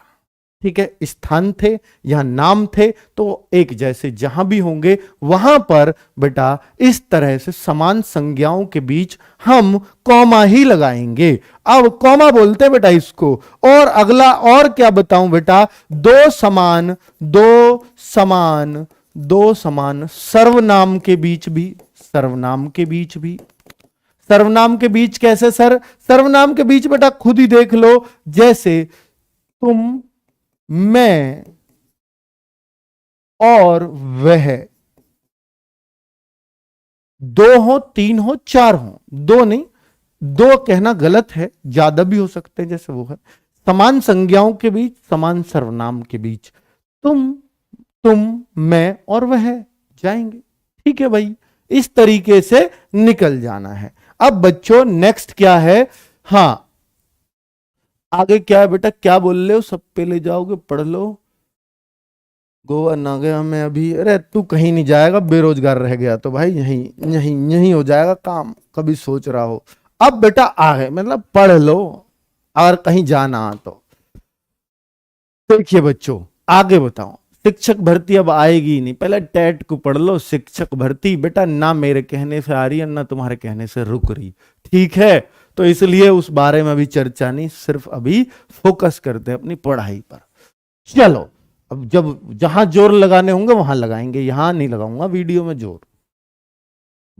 [SPEAKER 1] ठीक है, स्थान थे, यहां नाम थे, तो एक जैसे जहां भी होंगे वहां पर बेटा इस तरह से समान संज्ञाओं के बीच हम कॉमा ही लगाएंगे। अब कॉमा बोलते हैं बेटा इसको। और अगला और क्या बताऊं बेटा, दो समान सर्वनाम के बीच भी, सर्वनाम के बीच भी। सर्वनाम के बीच कैसे सर? सर्वनाम के बीच बेटा खुद ही देख लो, जैसे तुम, मैं और वह, 2 हो, 3 हो, 4 हो, 2 नहीं, 2 कहना गलत है, ज्यादा भी हो सकते हैं जैसे वो है। समान संज्ञाओं के बीच, समान सर्वनाम के बीच तुम, मैं और वह जाएंगे। ठीक है भाई, इस तरीके से निकल जाना है। अब बच्चों नेक्स्ट क्या है? हां, आगे क्या है बेटा, क्या बोल रहे हो? सब पे ले जाओगे, पढ़ लो। गोवा ना गया मैं अभी, अरे तू कहीं नहीं जाएगा, बेरोजगार रह गया तो भाई यहीं यहीं यहीं हो जाएगा काम, कभी सोच रहा हो। अब बेटा आगे मतलब पढ़ लो, अगर कहीं जाना तो। देखिए बच्चों आगे बताओ, शिक्षक भर्ती अब आएगी ही नहीं, पहले टेट को पढ़ लो। शिक्षक भर्ती बेटा ना मेरे कहने से आ रही है ना तुम्हारे कहने से रुक रही। ठीक है, तो इसलिए उस बारे में अभी चर्चा नहीं, सिर्फ अभी फोकस करते हैं अपनी पढ़ाई पर। चलो, अब जब जहां जोर लगाने होंगे वहां लगाएंगे, यहां नहीं लगाऊंगा वीडियो में जोर।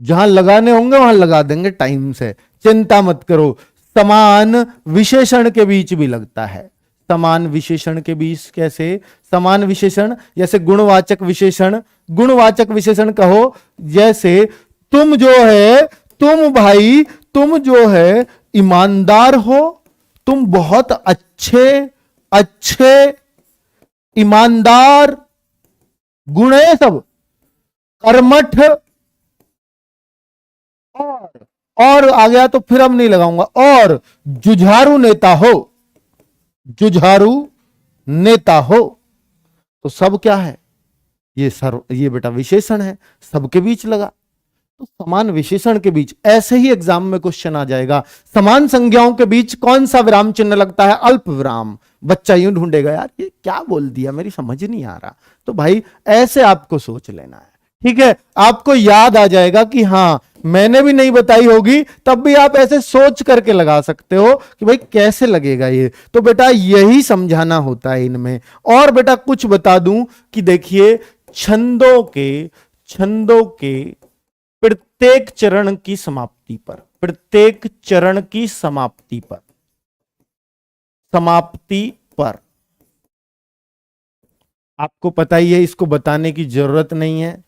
[SPEAKER 1] जहां लगाने होंगे वहां लगा देंगे टाइम से, चिंता मत करो। समान विशेषण के बीच भी लगता है। समान विशेषण के बीच कैसे? समान विशेषण जैसे गुणवाचक विशेषण, गुणवाचक विशेषण कहो, जैसे तुम जो है, तुम भाई, तुम जो है ईमानदार हो, तुम बहुत अच्छे ईमानदार, गुण है सब, कर्मठ, और आ गया तो फिर अब नहीं लगाऊंगा, और जुझारू नेता हो, जुझारू नेता हो। तो सब क्या है? ये बेटा विशेषण है, सबके बीच लगा। तो समान विशेषण के बीच, ऐसे ही एग्जाम में क्वेश्चन आ जाएगा, समान संज्ञाओं के बीच कौन सा विराम चिन्ह लगता है? अल्प विराम। बच्चा यूं ढूंढेगा, यार ये क्या बोल दिया, मेरी समझ नहीं आ रहा। तो भाई ऐसे आपको सोच लेना है। ठीक है, आपको याद आ जाएगा कि हां मैंने भी नहीं बताई होगी, तब भी आप ऐसे सोच करके लगा सकते हो कि भाई कैसे लगेगा ये। तो बेटा यही समझाना होता है इनमें। और बेटा कुछ बता दूं कि देखिए छंदों के प्रत्येक चरण की समाप्ति पर, प्रत्येक चरण की समाप्ति पर आपको पता ही है, इसको बताने की जरूरत नहीं है।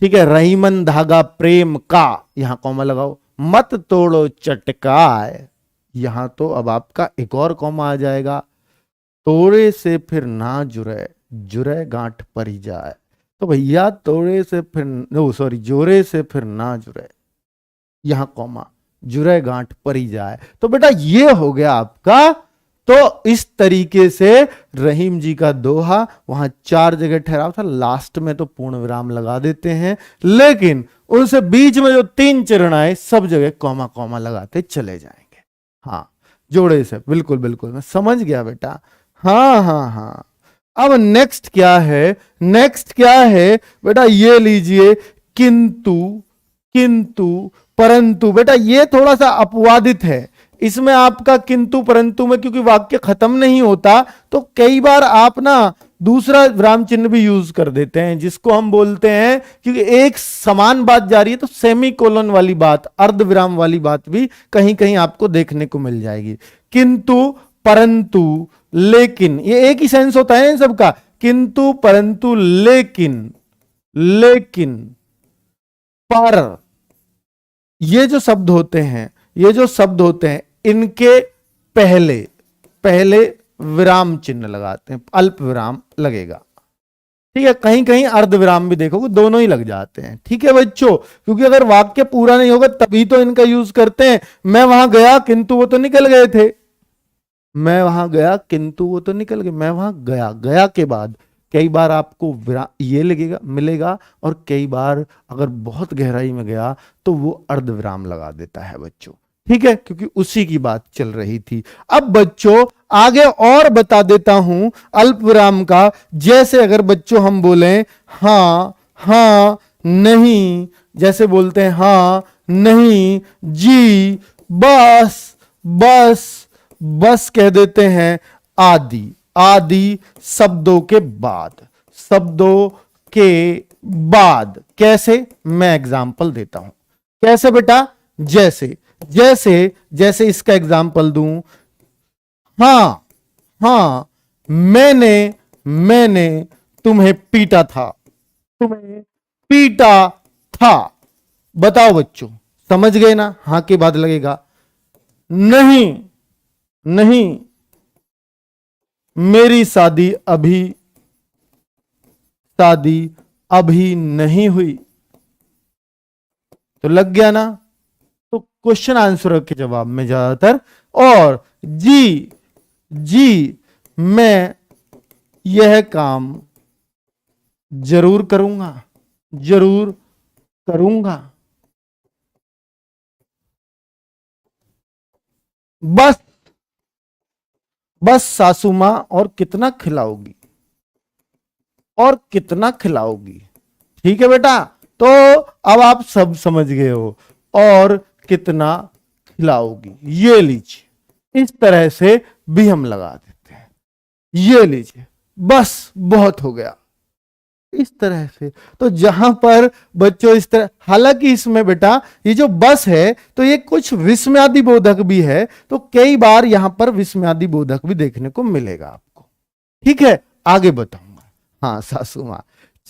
[SPEAKER 1] ठीक है, रहीमन धागा प्रेम का, यहां कॉमा लगाओ। मत तोड़ो चटकाए, यहां तो अब आपका एक और कॉमा आ जाएगा। तोड़े से फिर ना जुड़े, जुड़े गांठ पर ही जाए। तो भैया तोड़े से फिर, नो सॉरी, जोरे से फिर ना जुड़े, यहां कॉमा, जुड़े गांठ पर ही जाए। तो बेटा ये हो गया आपका। तो इस तरीके से रहीम जी का दोहा, वहां 4 जगह ठहराव था, लास्ट में तो पूर्ण विराम लगा देते हैं, लेकिन उनसे बीच में जो 3 चरण आए सब जगह कॉमा कॉमा लगाते चले जाएंगे। हाँ, जोड़े से, बिल्कुल बिल्कुल, मैं समझ गया बेटा। हाँ हाँ हाँ। अब नेक्स्ट क्या है? नेक्स्ट क्या है बेटा, ये लीजिए, किंतु परंतु। बेटा ये थोड़ा सा अपवादित है, इसमें आपका किंतु परंतु में क्योंकि वाक्य खत्म नहीं होता, तो कई बार आप ना दूसरा विराम चिन्ह भी यूज कर देते हैं, जिसको हम बोलते हैं, क्योंकि एक समान बात जा रही है तो सेमी कोलन वाली बात, अर्ध विराम वाली बात भी कहीं कहीं आपको देखने को मिल जाएगी। किंतु परंतु लेकिन, ये एक ही सेंस होता है इन सबका, किंतु परंतु लेकिन पर, ये जो शब्द होते हैं, इनके पहले विराम चिन्ह लगाते हैं, अल्प विराम लगेगा। ठीक है, कहीं कहीं अर्धविराम भी देखोगे, दोनों ही लग जाते हैं। ठीक है बच्चों, क्योंकि अगर वाक्य पूरा नहीं होगा तभी तो इनका यूज करते हैं। मैं वहां गया किंतु वो तो निकल गए थे, मैं वहां गया किंतु वो तो निकल गए, मैं वहां गया, गया के बाद कई बार आपको ये लगेगा मिलेगा, और कई बार अगर बहुत गहराई में गया तो वो अर्धविराम लगा देता है बच्चों। ठीक है, क्योंकि उसी की बात चल रही थी। अब बच्चों आगे और बता देता हूं अल्प विराम का। जैसे अगर बच्चों हम बोले हां, हां, नहीं, जैसे बोलते हैं हां, नहीं, जी, बस, बस, बस कह देते हैं, आदि, आदि शब्दों के बाद, शब्दों के बाद। कैसे, मैं एग्जाम्पल देता हूं। कैसे बेटा, जैसे, जैसे, जैसे इसका एग्जाम्पल दूं, हां, हां, मैंने, मैंने तुम्हें पीटा था, तुम्हें पीटा था। बताओ बच्चों, समझ गए ना? हां के बाद लगेगा नहीं, नहीं, मेरी शादी अभी, शादी अभी नहीं हुई। तो लग गया ना? तो क्वेश्चन आंसर के जवाब में ज्यादातर। और जी, जी, मैं यह काम जरूर करूंगा, जरूर करूंगा। बस, बस सासू मां, और कितना खिलाओगी, और कितना खिलाओगी। ठीक है बेटा, तो अब आप सब समझ गए हो। और कितना खिलाओगी, ये लीजिए, इस तरह से भी हम लगा देते हैं। ये लीजिए, बस बहुत हो गया, इस तरह से। तो जहां पर बच्चों इस तरह, हालांकि इसमें बेटा ये जो बस है तो ये कुछ विस्मयादि बोधक भी है, तो कई बार यहां पर विस्मयादि बोधक भी देखने को मिलेगा आपको। ठीक है, आगे बताऊंगा। हाँ, सासू मां।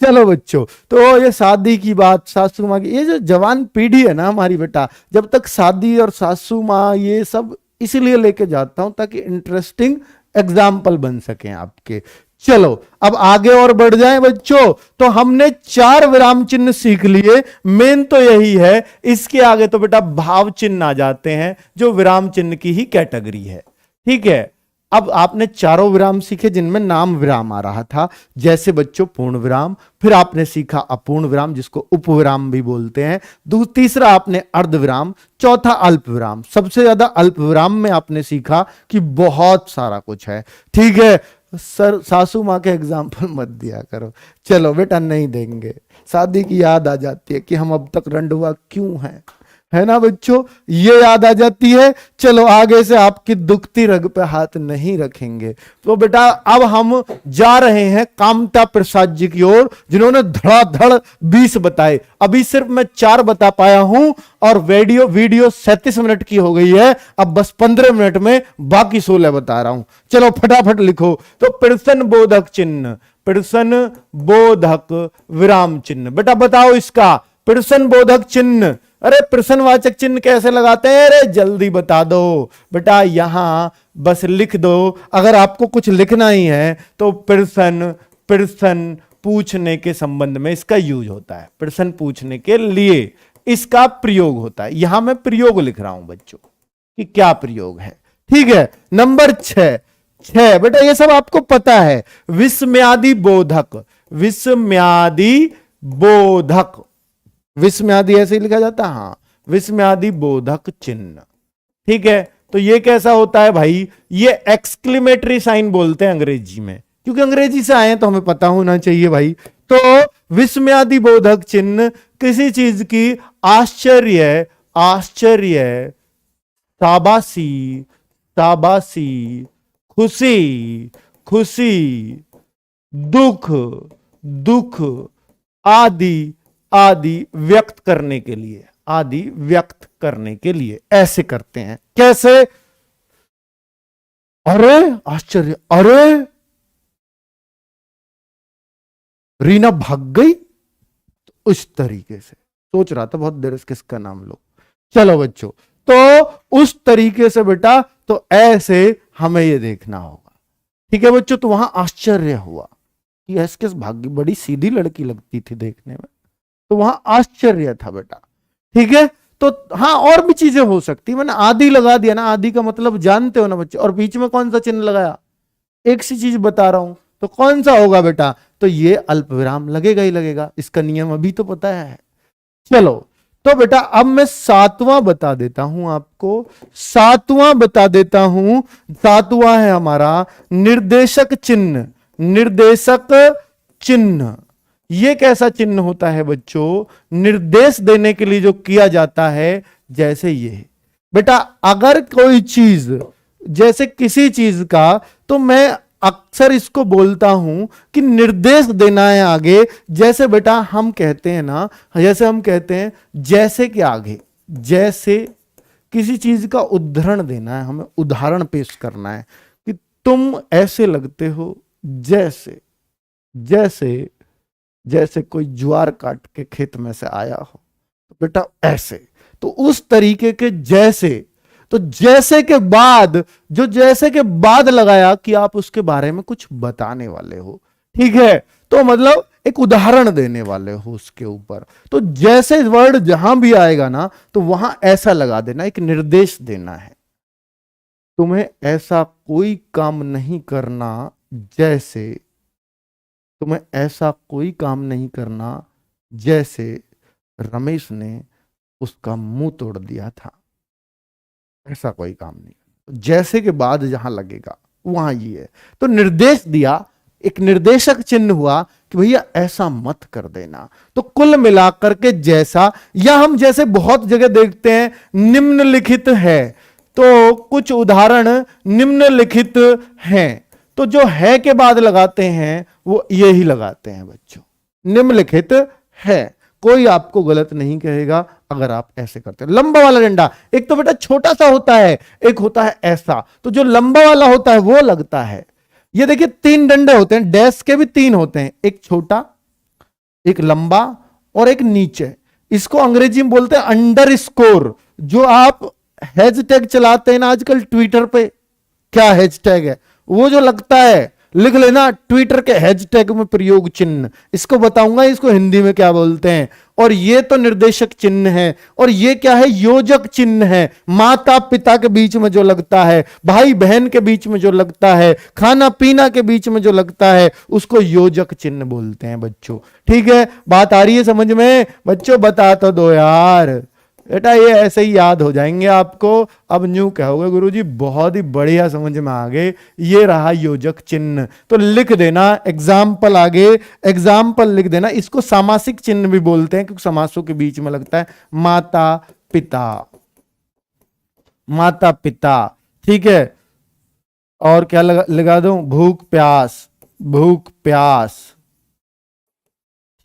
[SPEAKER 1] चलो बच्चों, तो ये शादी की बात, सासू मां की, ये जो जवान पीढ़ी है ना हमारी बेटा, जब तक शादी और सासू मां ये सब इसलिए लेके जाता हूं ताकि इंटरेस्टिंग एग्जाम्पल बन सके आपके। चलो अब आगे और बढ़ जाएं बच्चों। तो हमने 4 विराम चिन्ह सीख लिए, मेन तो यही है। इसके आगे तो बेटा भाव चिन्ह आ जाते हैं जो विराम चिन्ह की ही कैटेगरी है। ठीक है, अब आपने चारों विराम सीखे जिनमें नाम विराम आ रहा था। जैसे बच्चों पूर्ण विराम, फिर आपने सीखा अपूर्ण विराम जिसको उपविराम भी बोलते हैं, तीसरा आपने अर्ध विराम, चौथा अल्प विराम। सबसे ज्यादा अल्प विराम में आपने सीखा कि बहुत सारा कुछ है। ठीक है सर, सासू मां के एग्जाम्पल मत दिया करो। चलो बेटा, नहीं देंगे, शादी की याद आ जाती है कि हम अब तक रंडुआ क्यों हैं, है ना बच्चों, ये याद आ जाती है। चलो आगे से आपकी दुखती रग पे हाथ नहीं रखेंगे। तो बेटा अब हम जा रहे हैं कामता प्रसाद जी की ओर, जिन्होंने धड़ाधड़ 20 बताए। अभी सिर्फ मैं 4 बता पाया हूं, और वीडियो 37 मिनट की हो गई है। अब बस 15 मिनट में बाकी 16 बता रहा हूं। चलो फटाफट लिखो। तो प्रश्न बोधक चिन्ह, प्रश्न बोधक विराम चिन्ह। बेटा बताओ इसका प्रश्न बोधक चिन्ह। अरे प्रश्नवाचक चिन्ह कैसे लगाते हैं? अरे जल्दी बता दो बेटा, यहां बस लिख दो। अगर आपको कुछ लिखना ही है तो प्रश्न, प्रश्न पूछने के संबंध में इसका यूज होता है, प्रश्न पूछने के लिए इसका प्रयोग होता है। यहां मैं प्रयोग लिख रहा हूं बच्चों कि क्या प्रयोग है। ठीक है, नंबर 6 बेटा ये सब आपको पता है। विस्मयादि बोधक, विस्मयादि बोधक, विस्मयादि ऐसे ही लिखा जाता है। हाँ, विस्मयादि बोधक चिन्ह। ठीक है, तो ये कैसा होता है भाई? ये एक्सक्लेमेटरी साइन बोलते हैं अंग्रेजी में, क्योंकि अंग्रेजी से आए हैं तो हमें पता होना चाहिए भाई। तो विस्मयादि बोधक चिन्ह किसी चीज की आश्चर्य, आश्चर्य, शाबाशी, शाबाशी, खुशी, खुशी, दुख, दुख आदि आदि व्यक्त करने के लिए, आदि व्यक्त करने के लिए ऐसे करते हैं। कैसे? अरे आश्चर्य, अरे रीना भाग गई, तो उस तरीके से सोच रहा था बहुत देर से किसका नाम लो। चलो बच्चों, तो उस तरीके से बेटा, तो ऐसे हमें ये देखना होगा। ठीक है बच्चों, तो वहां आश्चर्य हुआ, कि एसकेएस भाग्य बड़ी सीधी लड़की लगती थी देखने में, तो वहां आश्चर्य था बेटा। ठीक है, तो हाँ और भी चीजें हो सकती, मैंने आदि लगा दिया ना, आदि का मतलब जानते हो ना बच्चे, और बीच में कौन सा चिन्ह लगाया, एक सी चीज बता रहा हूं, तो कौन सा होगा बेटा, तो ये अल्प विराम लगेगा ही लगेगा, इसका नियम अभी तो पता है। चलो तो बेटा अब मैं सातवां बता देता हूं आपको, सातवां बता देता हूं, सातवां है हमारा निर्देशक चिन्ह। निर्देशक चिन्ह ये कैसा चिन्ह होता है बच्चों, निर्देश देने के लिए जो किया जाता है, जैसे ये बेटा अगर कोई चीज, जैसे किसी चीज का, तो मैं अक्सर इसको बोलता हूं कि निर्देश देना है आगे, जैसे बेटा हम कहते हैं ना, जैसे हम कहते हैं जैसे के आगे, जैसे किसी चीज का उदाहरण देना है, हमें उदाहरण पेश करना है कि तुम ऐसे लगते हो जैसे, जैसे जैसे कोई ज्वार काट के खेत में से आया हो, तो बेटा ऐसे, तो उस तरीके के जैसे, तो जैसे के बाद, जो जैसे के बाद लगाया कि आप उसके बारे में कुछ बताने वाले हो, ठीक है, तो मतलब एक उदाहरण देने वाले हो उसके ऊपर, तो जैसे वर्ड जहां भी आएगा ना, तो वहां ऐसा लगा देना, एक निर्देश देना है, तुम्हें ऐसा कोई काम नहीं करना जैसे, तुम्हें ऐसा कोई काम नहीं करना जैसे रमेश ने उसका मुंह तोड़ दिया था, ऐसा कोई काम नहीं। जैसे के बाद जहां लगेगा वहां ये है, तो निर्देश दिया, एक निर्देशक चिन्ह हुआ कि भैया ऐसा मत कर देना। तो कुल मिलाकर के जैसा, या हम जैसे बहुत जगह देखते हैं निम्नलिखित है, तो कुछ उदाहरण निम्नलिखित हैं, तो जो है के बाद लगाते हैं वो यही लगाते हैं बच्चों, निम्नलिखित है, कोई आपको गलत नहीं कहेगा अगर आप ऐसे करते हैं। लंबा वाला डंडा एक तो बेटा छोटा सा होता है, एक होता है ऐसा, तो जो लंबा वाला होता है वो लगता है। ये देखिए 3 डंडे होते हैं, डैश के भी 3 होते हैं, एक छोटा, एक लंबा और एक नीचे। इसको अंग्रेजी में बोलते हैं अंडर स्कोर। जो आप हैशटैग चलाते हैं ना आजकल ट्विटर पे, क्या हैशटैग है वो जो लगता है, लिख लेना ट्विटर के हैशटैग में प्रयोग चिन्ह, इसको बताऊंगा इसको हिंदी में क्या बोलते हैं। और ये तो निर्देशक चिन्ह है, और ये क्या है, योजक चिन्ह है। माता पिता के बीच में जो लगता है, भाई बहन के बीच में जो लगता है, खाना पीना के बीच में जो लगता है, उसको योजक चिन्ह बोलते हैं बच्चों। ठीक है, बात आ रही है समझ में बच्चों, बता तो दो यार बेटा, ये ऐसे ही याद हो जाएंगे आपको। अब न्यू कहोगे गुरुजी बहुत ही बढ़िया समझ में आ गए, ये रहा योजक चिन्ह। तो लिख देना एग्जाम्पल, आगे एग्जाम्पल लिख देना। इसको सामासिक चिन्ह भी बोलते हैं क्योंकि समासों के बीच में लगता है। माता पिता, माता पिता, ठीक है। और क्या लगा दूं, भूख प्यास, भूख प्यास,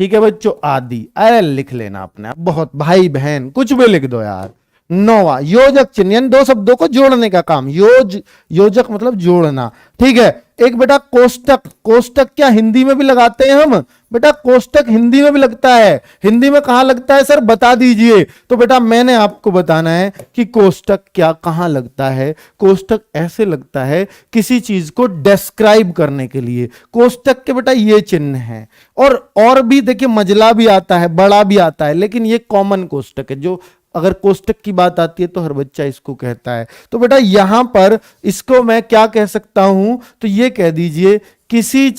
[SPEAKER 1] ठीक है बच्चों, आदि। अरे लिख लेना अपने, बहुत भाई बहन कुछ भी लिख दो यार। 9वां योजक चिन्ह, यानी 2 शब्दों को जोड़ने का काम, योजक मतलब जोड़ना। ठीक है, एक बेटा कोष्टक, कोष्टक क्या हिंदी में भी लगाते हैं हम बेटा, कोष्टक हिंदी में भी लगता है। हिंदी में कहां लगता है सर बता दीजिए। तो बेटा मैंने आपको बताना है कि कोष्टक क्या कहां लगता है। कोष्टक ऐसे लगता है किसी चीज को डिस्क्राइब करने के लिए। कोष्टक के बेटा ये चिन्ह है, और भी देखिए मजला भी आता है, बड़ा भी आता है, लेकिन ये कॉमन कोष्टक है, जो अगर कोष्टक की बात आती है तो हर बच्चा इसको कहता है। तो बेटा यहां पर इसको मैं क्या कह सकता हूं, तो ये कह दीजिए किसी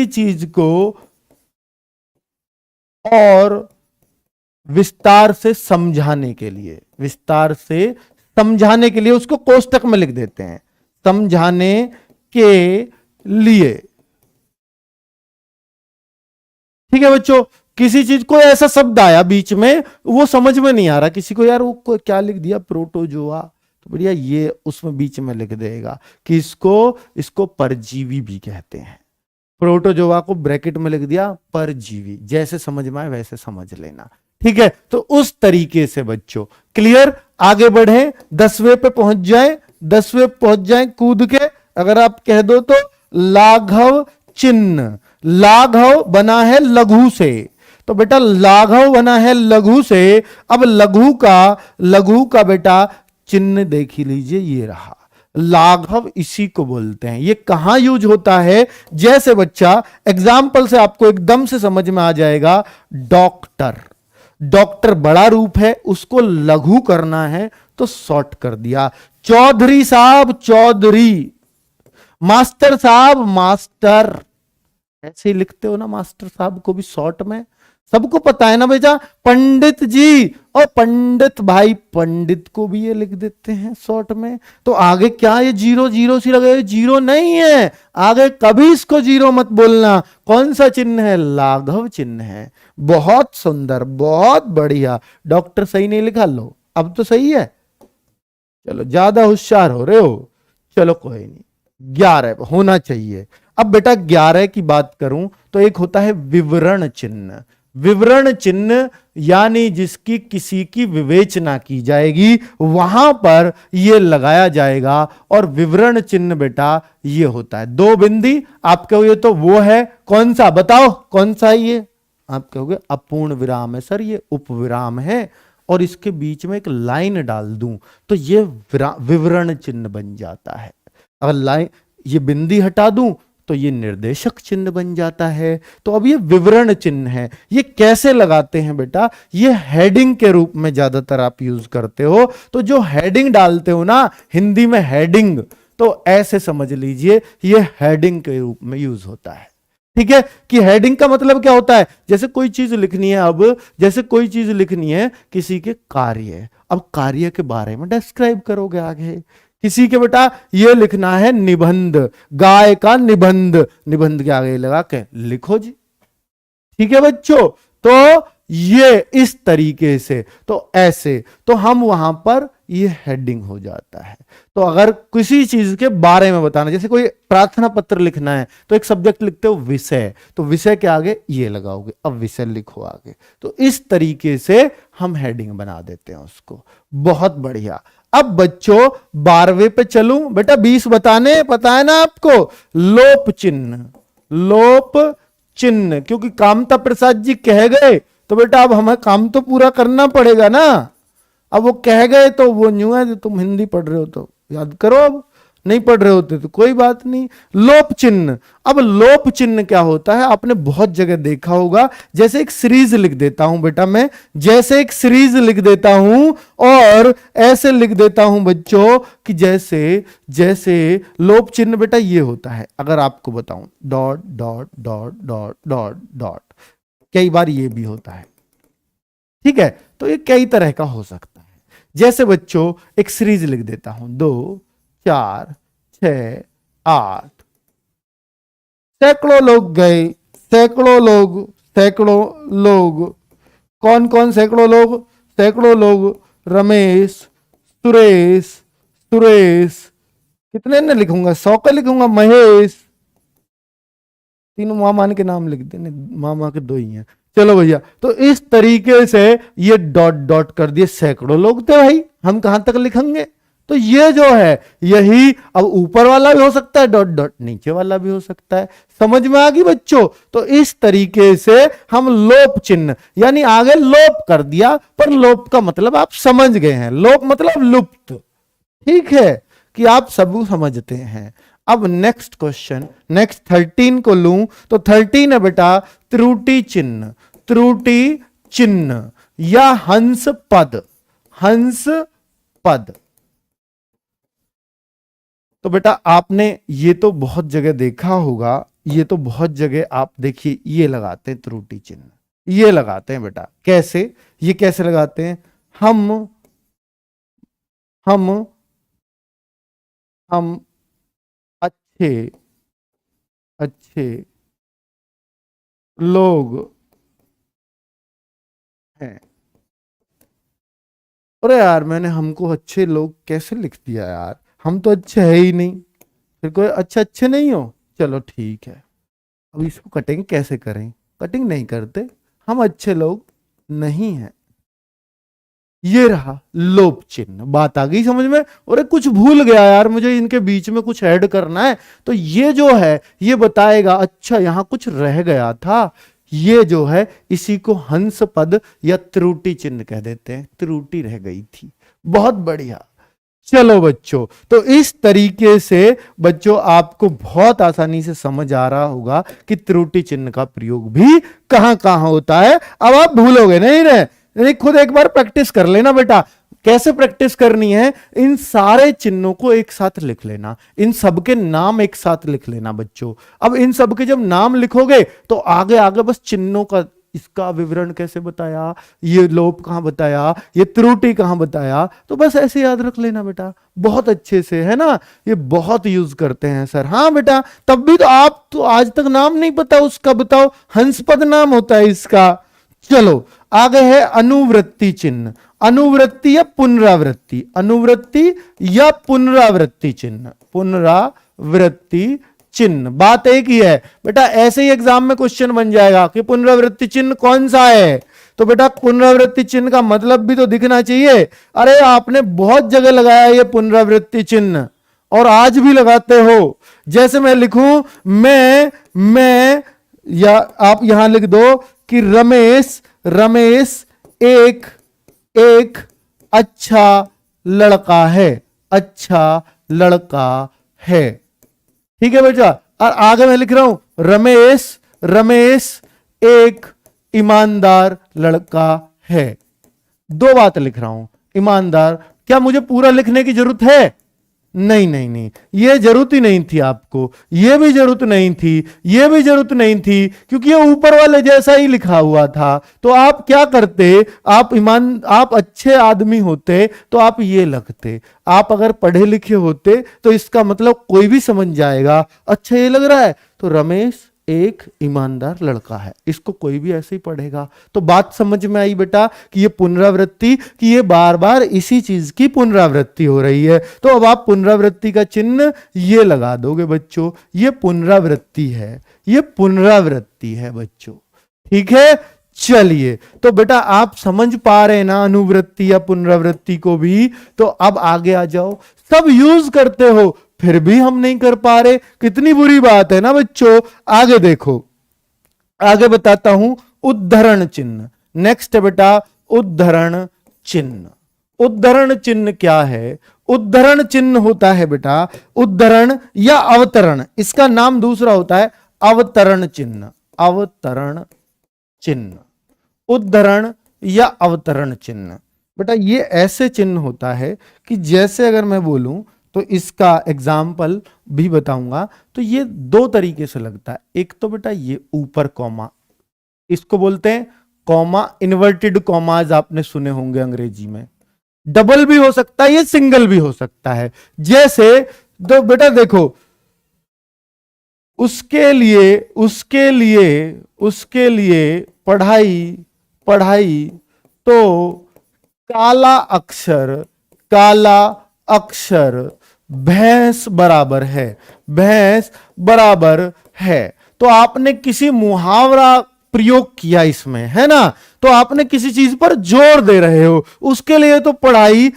[SPEAKER 1] चीज को और विस्तार से समझाने के लिए, विस्तार से समझाने के लिए उसको कोष्टक में लिख देते हैं, समझाने के लिए। ठीक है बच्चों, किसी चीज को ऐसा शब्द आया बीच में, वो समझ में नहीं आ रहा किसी को, यार वो क्या लिख दिया प्रोटोजोआ, तो बढ़िया ये उसमें बीच में लिख देगा कि इसको परजीवी भी कहते हैं। प्रोटोजोआ को ब्रैकेट में लिख दिया परजीवी, जैसे समझ में आए वैसे समझ लेना। ठीक है, तो उस तरीके से बच्चों क्लियर, आगे बढ़े 10वें पे पहुंच जाए, 10वें पहुंच जाए कूद के। अगर आप कह दो तो लाघव चिन्ह, लाघव बना है लघु से, तो बेटा लाघव बना है लघु से। अब लघु का बेटा चिन्ह देख ही लीजिए, ये रहा लाघव इसी को बोलते हैं। ये कहां यूज होता है? जैसे बच्चा एग्जाम्पल से आपको एकदम से समझ में आ जाएगा। डॉक्टर, डॉक्टर बड़ा रूप है, उसको लघु करना है तो शॉर्ट कर दिया। चौधरी साहब चौधरी, मास्टर साहब मास्टर, ऐसे ही लिखते हो ना मास्टर साहब को भी शॉर्ट में, सबको पता है ना बेटा। पंडित जी और पंडित भाई, पंडित को भी ये लिख देते हैं शॉर्ट में। तो आगे क्या ये जीरो जीरो सी लगे? जीरो नहीं है, आगे कभी इसको जीरो मत बोलना। कौन सा चिन्ह है? लाघव चिन्ह है। बहुत सुंदर, बहुत बढ़िया। डॉक्टर सही नहीं लिखा, लो अब तो सही है। चलो ज्यादा होशियार हो रहे हो, चलो कोई नहीं, 11 होना चाहिए। अब बेटा 11 की बात करूं तो एक होता है विवरण चिन्ह। विवरण चिन्ह यानी जिसकी किसी की विवेचना की जाएगी वहां पर यह लगाया जाएगा। और विवरण चिन्ह बेटा ये होता है 2 बिंदी। आप कहोगे तो वो है कौन सा, बताओ कौन सा है ये? आप कहोगे अपूर्ण विराम है सर, ये उपविराम है, और इसके बीच में एक लाइन डाल दूं तो ये विवरण चिन्ह बन जाता है। अगर लाइन, ये बिंदी हटा दूं तो ये निर्देशक चिन्ह बन जाता है। तो अब ये विवरण चिन्ह है। ये कैसे लगाते हैं बेटा? ये हेडिंग के रूप में ज्यादातर आप यूज करते हो। तो जो हेडिंग डालते हो ना हिंदी में हेडिंग, तो ऐसे समझ लीजिए ये हेडिंग के रूप में यूज होता है। ठीक है, कि हेडिंग का मतलब क्या होता है? जैसे कोई चीज लिखनी है, अब जैसे कोई चीज लिखनी है किसी के कार्य, अब कार्य के बारे में डिस्क्राइब करोगे आगे। किसी के बेटा ये लिखना है निबंध, गाय का निबंध, निबंध के आगे लगा के लिखो जी। ठीक है बच्चों, तो ये इस तरीके से, तो ऐसे, तो हम वहां पर ये हेडिंग हो जाता है। तो अगर किसी चीज के बारे में बताना, जैसे कोई प्रार्थना पत्र लिखना है तो एक सब्जेक्ट लिखते हो विषय, तो विषय के आगे ये लगाओगे, अब विषय लिखो आगे। तो इस तरीके से हम हेडिंग बना देते हैं उसको। बहुत बढ़िया। अब बच्चों 12वें पे चलूं बेटा, 20 बताने, पता है ना आपको? लोप चिन्ह, लोप चिन्ह, क्योंकि कामता प्रसाद जी कह गए तो बेटा अब हमें काम तो पूरा करना पड़ेगा ना। अब वो कह गए तो वो न्यू है, तुम हिंदी पढ़ रहे हो तो याद करो, अब नहीं पढ़ रहे होते तो कोई बात नहीं। लोप चिन्ह, अब लोप चिन्ह क्या होता है आपने बहुत जगह देखा होगा। जैसे एक सीरीज लिख देता हूं बेटा मैं, जैसे एक सीरीज लिख देता हूं और ऐसे लिख देता हूं बच्चों कि जैसे जैसे लोप चिन्ह बेटा ये होता है। अगर आपको बताऊं dot dot dot dot dot dot, कई बार ये भी होता है। ठीक है, तो ये कई तरह का हो सकता है। जैसे बच्चों एक सीरीज लिख देता हूं 2 4 6 8, सैकड़ों लोग गए, सैकड़ों लोग, सैकड़ों लोग, कौन कौन सैकड़ों लोग? सैकड़ों लोग, रमेश, सुरेश, सुरेश, कितने ने लिखूंगा? 100 का लिखूंगा, महेश, तीनों मामा के नाम लिख देने, मामा के 2 ही हैं। चलो भैया, तो इस तरीके से ये डॉट डॉट कर दिए, सैकड़ों लोग थे भाई, हम कहां तक लिखेंगे? तो ये जो है यही, अब ऊपर वाला भी हो सकता है डॉट डॉट, नीचे वाला भी हो सकता है। समझ में आ गई बच्चों? तो इस तरीके से हम लोप चिन्ह, यानी आगे लोप कर दिया, पर लोप का मतलब आप समझ गए हैं। लोप मतलब लुप्त। ठीक है, कि आप सब समझते हैं। अब नेक्स्ट क्वेश्चन, नेक्स्ट 13 को लूं तो 13 है बेटा त्रुटि चिन्ह। त्रुटि चिन्ह या हंस पद, हंस पद। तो बेटा आपने ये तो बहुत जगह देखा होगा, ये तो बहुत जगह आप देखिए ये लगाते हैं त्रुटि चिन्ह, ये लगाते हैं बेटा। कैसे? ये कैसे लगाते हैं? हम अच्छे अच्छे लोग हैं। अरे यार मैंने हमको अच्छे लोग कैसे लिख दिया यार, हम तो अच्छे है ही नहीं। फिर कोई अच्छे नहीं हो, चलो ठीक है, अब इसको कटिंग कैसे करें? कटिंग नहीं करते, हम अच्छे लोग नहीं हैं। ये रहा लोप चिन्ह। बात आ गई समझ में? और कुछ भूल गया यार, मुझे इनके बीच में कुछ ऐड करना है, तो ये जो है ये बताएगा अच्छा यहां कुछ रह गया था। ये जो है इसी को हंस पद या त्रुटि चिन्ह कह देते हैं, त्रुटि रह गई थी। बहुत बढ़िया। चलो बच्चों, तो इस तरीके से बच्चों आपको बहुत आसानी से समझ आ रहा होगा कि त्रुटि चिन्ह का प्रयोग भी कहां कहां होता है। अब आप भूलोगे नहीं रे, खुद एक बार प्रैक्टिस कर लेना बेटा। कैसे प्रैक्टिस करनी है, इन सारे चिन्हों को एक साथ लिख लेना, इन सबके नाम एक साथ लिख लेना बच्चों। अब इन सबके जब नाम लिखोगे तो आगे आगे बस चिन्हों का इसका विवरण कैसे बताया, ये लोप कहां बताया, ये त्रुटि कहां बताया, तो बस ऐसे याद रख लेना बेटा बहुत अच्छे से, है ना। ये बहुत यूज करते हैं सर। हाँ बेटा, तब भी तो आप तो आज तक नाम नहीं पता उसका, बताओ हंसपद नाम होता है इसका। चलो आगे है अनुवृत्ति चिन्ह। अनुवृत्ति या पुनरावृत्ति, अनुवृत्ति या पुनरावृत्ति चिन्ह, पुनरावृत्ति चिन्ह, बात एक ही है बेटा। ऐसे ही एग्जाम में क्वेश्चन बन जाएगा कि पुनरावृत्ति चिन्ह कौन सा है, तो बेटा पुनरावृत्ति चिन्ह का मतलब भी तो दिखना चाहिए। अरे आपने बहुत जगह लगाया ये पुनरावृत्ति चिन्ह और आज भी लगाते हो। जैसे मैं लिखूं मैं या आप यहां लिख दो कि रमेश एक अच्छा लड़का है, अच्छा लड़का है। ठीक है बेटा, और आगे मैं लिख रहा हूं रमेश एक ईमानदार लड़का है। दो बात लिख रहा हूं, ईमानदार। क्या मुझे पूरा लिखने की जरूरत है? नहीं नहीं नहीं, ये जरूरत ही नहीं थी आपको, ये भी जरूरत नहीं थी, ये भी जरूरत नहीं थी, क्योंकि ये ऊपर वाले जैसा ही लिखा हुआ था। तो आप क्या करते, आप अच्छे आदमी होते तो आप ये लिखते। आप अगर पढ़े लिखे होते तो इसका मतलब कोई भी समझ जाएगा, अच्छा ये लग रहा है तो रमेश एक ईमानदार लड़का है, इसको कोई भी ऐसे ही पढ़ेगा। तो बात समझ में आई बेटा कि ये पुनरावृत्ति, कि ये बार बार इसी चीज की पुनरावृत्ति हो रही है। तो अब आप पुनरावृत्ति का चिन्ह ये लगा दोगे बच्चों, ये पुनरावृत्ति है, ये पुनरावृत्ति है बच्चों। ठीक है, चलिए तो बेटा आप समझ पा रहे हैं ना अनुवृत्ति या पुनरावृत्ति को भी। तो अब आगे आ जाओ, सब यूज करते हो फिर भी हम नहीं कर पा रहे, कितनी बुरी बात है ना बच्चों। आगे देखो, आगे बताता हूं उद्धरण चिन्ह। नेक्स्ट है बेटा उद्धरण चिन्ह। उद्धरण चिन्ह क्या है? उद्धरण चिन्ह होता है बेटा उद्धरण या अवतरण, इसका नाम दूसरा होता है अवतरण चिन्ह। अवतरण चिन्ह, उद्धरण या अवतरण चिन्ह। बेटा ये ऐसे चिन्ह होता है कि जैसे अगर मैं बोलूं तो इसका एग्जाम्पल भी बताऊंगा, तो ये दो तरीके से लगता है। एक तो बेटा ये ऊपर कॉमा, इसको बोलते हैं कॉमा, इन्वर्टेड कॉमाज आपने सुने होंगे अंग्रेजी में। डबल भी हो सकता है, ये सिंगल भी हो सकता है। जैसे तो बेटा देखो, उसके लिए पढ़ाई तो काला अक्षर भैंस बराबर है, भैंस बराबर है। तो आपने किसी मुहावरा प्रयोग किया इसमें, है ना। तो आपने किसी चीज पर जोर दे रहे हो, उसके लिए तो पढ़ाई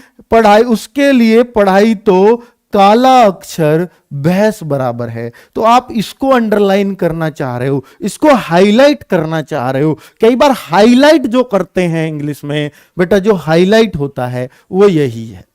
[SPEAKER 1] उसके लिए पढ़ाई तो काला अक्षर भैंस बराबर है। तो आप इसको अंडरलाइन करना चाह रहे हो, इसको हाईलाइट करना चाह रहे हो। कई बार हाईलाइट जो करते हैं इंग्लिश में बेटा, जो हाईलाइट होता है वो यही है।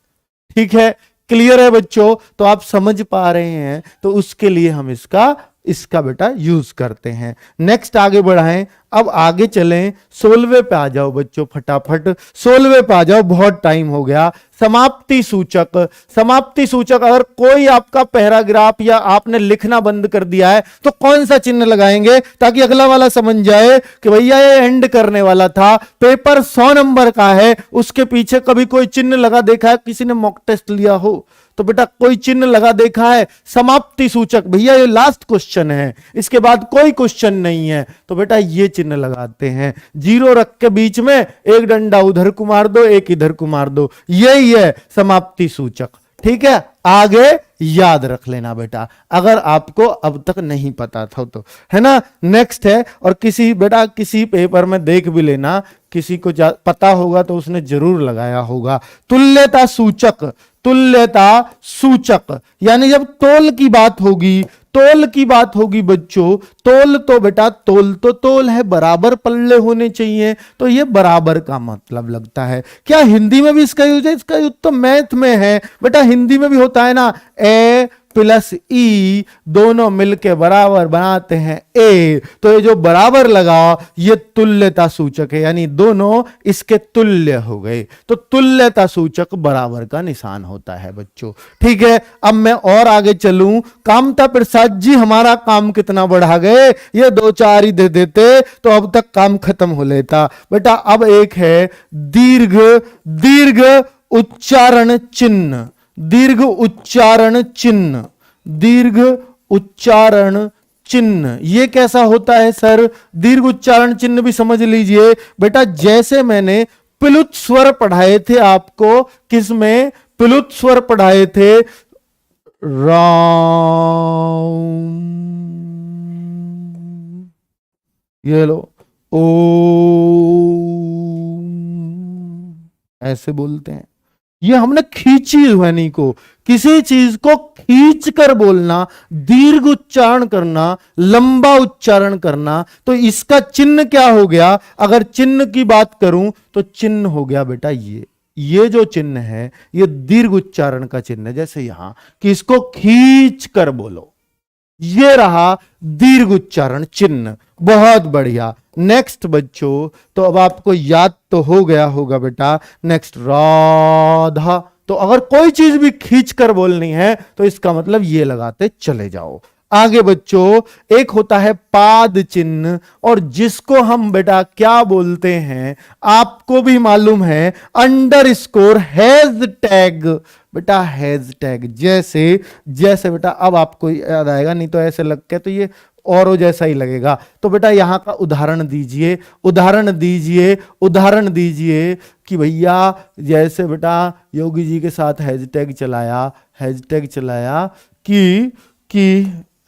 [SPEAKER 1] ठीक है, क्लियर है बच्चों? तो आप समझ पा रहे हैं, तो उसके लिए हम इसका बेटा यूज करते हैं। नेक्स्ट आगे बढ़ाएं, अब आगे चलें, 16वें पे आ जाओ बच्चों, फटाफट 16वें पे आ जाओ, बहुत टाइम हो गया। समाप्ति सूचक। समाप्ति सूचक, अगर कोई आपका पैराग्राफ या आपने लिखना बंद कर दिया है तो कौन सा चिन्ह लगाएंगे ताकि अगला वाला समझ जाए कि भैया ये एंड करने वाला था, पेपर 100 नंबर का है, उसके पीछे कभी कोई चिन्ह लगा देखा है? किसी ने मॉक टेस्ट लिया हो तो बेटा कोई चिन्ह लगा देखा है? समाप्ति सूचक, भैया ये लास्ट क्वेश्चन है, इसके बाद कोई क्वेश्चन नहीं है, तो बेटा ये चिन्ह लगाते हैं। जीरो रख के बीच में एक डंडा उधर को मार दो, एक इधर को मार दो, यही है समाप्ति सूचक। ठीक है, आगे याद रख लेना बेटा, अगर आपको अब तक नहीं पता था तो, है ना। नेक्स्ट है, और किसी पेपर में देख भी लेना, किसी को पता होगा तो उसने जरूर लगाया होगा, तुल्यता सूचक। तुल्यता सूचक यानी जब तोल की बात होगी तोल की बात होगी बच्चों, तोल तो बेटा तोल तो तोल है, बराबर पल्ले होने चाहिए, तो ये बराबर का मतलब लगता है। क्या हिंदी में भी इसका यूज है? इसका यूज तो मैथ में है बेटा, हिंदी में भी होता है ना, ए प्लस ई दोनों मिलके बराबर बनाते हैं ए, तो ये जो बराबर लगा ये तुल्यता सूचक है, यानी दोनों इसके तुल्य हो गए, तो तुल्यता सूचक बराबर का निशान होता है बच्चों। ठीक है, अब मैं और आगे चलूं, कामता प्रसाद जी हमारा काम कितना बढ़ा गए, ये 2-4 ही दे देते तो अब तक काम खत्म हो लेता बेटा। अब एक है दीर्घ, दीर्घ उच्चारण चिन्ह, दीर्घ उच्चारण चिन्ह, दीर्घ उच्चारण चिन्ह, ये कैसा होता है सर? दीर्घ उच्चारण चिन्ह भी समझ लीजिए बेटा, जैसे मैंने प्लुत स्वर पढ़ाए थे आपको, किसमें? प्लुत स्वर पढ़ाए थे, राम, ये लो, ओ, ऐसे बोलते हैं, ये हमने खींची ध्वनि को, किसी चीज को खींच कर बोलना, दीर्घ उच्चारण करना, लंबा उच्चारण करना, तो इसका चिन्ह क्या हो गया? अगर चिन्ह की बात करूं तो चिन्ह हो गया बेटा ये जो चिन्ह है ये दीर्घ उच्चारण का चिन्ह है। जैसे यहां कि इसको खींच कर बोलो, ये रहा दीर्घ उच्चारण चिन्ह। बहुत बढ़िया। नेक्स्ट बच्चों, तो अब आपको याद तो हो गया होगा बेटा, नेक्स्ट राधा, तो अगर कोई चीज भी खींच कर बोलनी है तो इसका मतलब ये लगाते चले जाओ। आगे बच्चों, एक होता है पाद चिन्ह, और जिसको हम बेटा क्या बोलते हैं आपको भी मालूम है, अंडरस्कोर हैज टैग बेटा, हैज टैग। जैसे जैसे बेटा अब आपको याद आएगा, नहीं तो ऐसे लग के तो ये औरों जैसा ही लगेगा। तो बेटा यहां का उदाहरण दीजिए, उदाहरण दीजिए, उदाहरण दीजिए कि भैया जैसे बेटा योगी जी के साथ हैशटैग चलाया, हैशटैग चलाया कि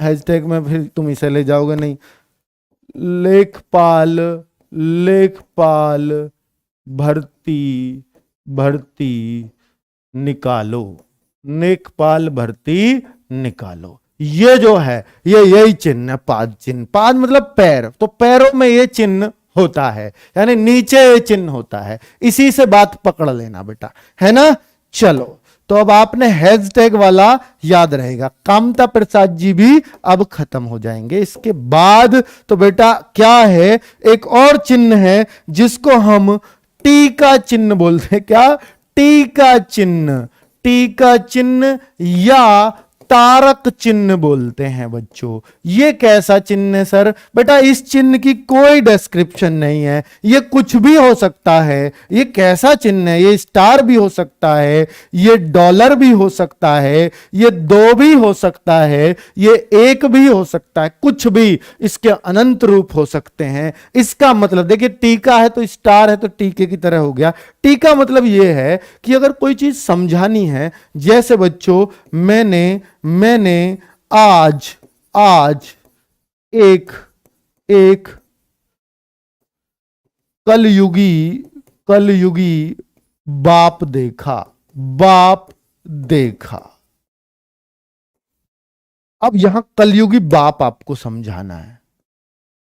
[SPEAKER 1] हैशटैग में फिर तुम इसे ले जाओगे नहीं, लेखपाल, लेखपाल भर्ती, भर्ती निकालो, लेखपाल भर्ती निकालो। ये जो है ये यही चिन्ह है, पाद चिन्ह। पाद मतलब पैर, तो पैरों में ये चिन्ह होता है, यानी नीचे ये चिन्ह होता है। इसी से बात पकड़ लेना बेटा, है ना। चलो, तो अब आपने हैशटैग वाला याद रहेगा। कामता प्रसाद जी भी अब खत्म हो जाएंगे इसके बाद। तो बेटा क्या है, एक और चिन्ह है जिसको हम टीका चिन्ह बोलते हैं। क्या? टीका चिन्ह, टीका चिन्ह या तारक चिन्ह बोलते हैं बच्चों। ये कैसा चिन्ह है सर? बेटा इस चिन्ह की कोई डिस्क्रिप्शन नहीं है, ये कुछ भी हो सकता है। ये कैसा चिन्ह है? ये स्टार भी हो सकता है, ये डॉलर भी हो सकता है, ये 2 भी हो सकता है, ये 1 भी हो सकता है, कुछ भी, इसके अनंत रूप हो सकते हैं। इसका मतलब देखिए, टीका है तो स्टार है तो टीके की तरह हो गया। टीका मतलब ये है कि अगर कोई चीज समझानी है, जैसे बच्चों मैंने आज एक कलयुगी बाप देखा, बाप देखा। अब यहां कलयुगी बाप आपको समझाना है,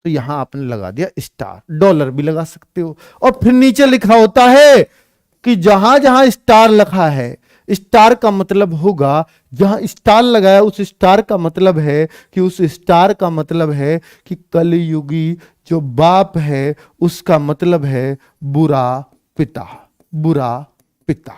[SPEAKER 1] तो यहां आपने लगा दिया स्टार, डॉलर भी लगा सकते हो। और फिर नीचे लिखा होता है कि जहां जहां स्टार लिखा है, स्टार का मतलब होगा, जहां स्टार लगाया उस स्टार का मतलब है कि उस स्टार का मतलब है कि कलयुगी जो बाप है उसका मतलब है बुरा पिता, बुरा पिता।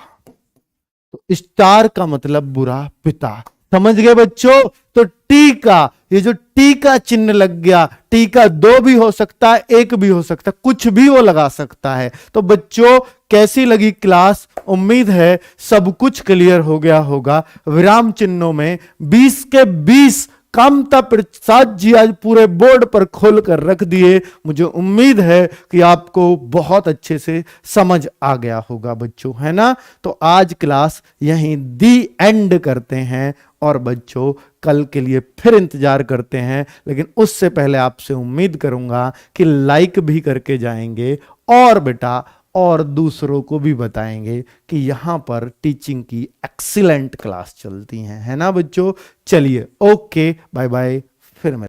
[SPEAKER 1] तो स्टार का मतलब बुरा पिता, समझ गए बच्चों। तो टीका, ये जो टीका चिन्ह लग गया, टीका 2 भी हो सकता है, 1 भी हो सकता है, कुछ भी वो लगा सकता है। तो बच्चों कैसी लगी क्लास? उम्मीद है सब कुछ क्लियर हो गया होगा। विराम चिन्हों में 20 के 20 कामता प्रसाद जी आज पूरे बोर्ड पर खोल कर रख दिए। मुझे उम्मीद है कि आपको बहुत अच्छे से समझ आ गया होगा बच्चों, है ना। तो आज क्लास यहीं दी एंड करते हैं, और बच्चों कल के लिए फिर इंतजार करते हैं। लेकिन उससे पहले आपसे उम्मीद करूंगा कि लाइक भी करके जाएंगे, और बेटा और दूसरों को भी बताएंगे कि यहाँ पर टीचिंग की एक्सीलेंट क्लास चलती हैं, है ना बच्चों। चलिए ओके बाय बाय, फिर मिलते हैं।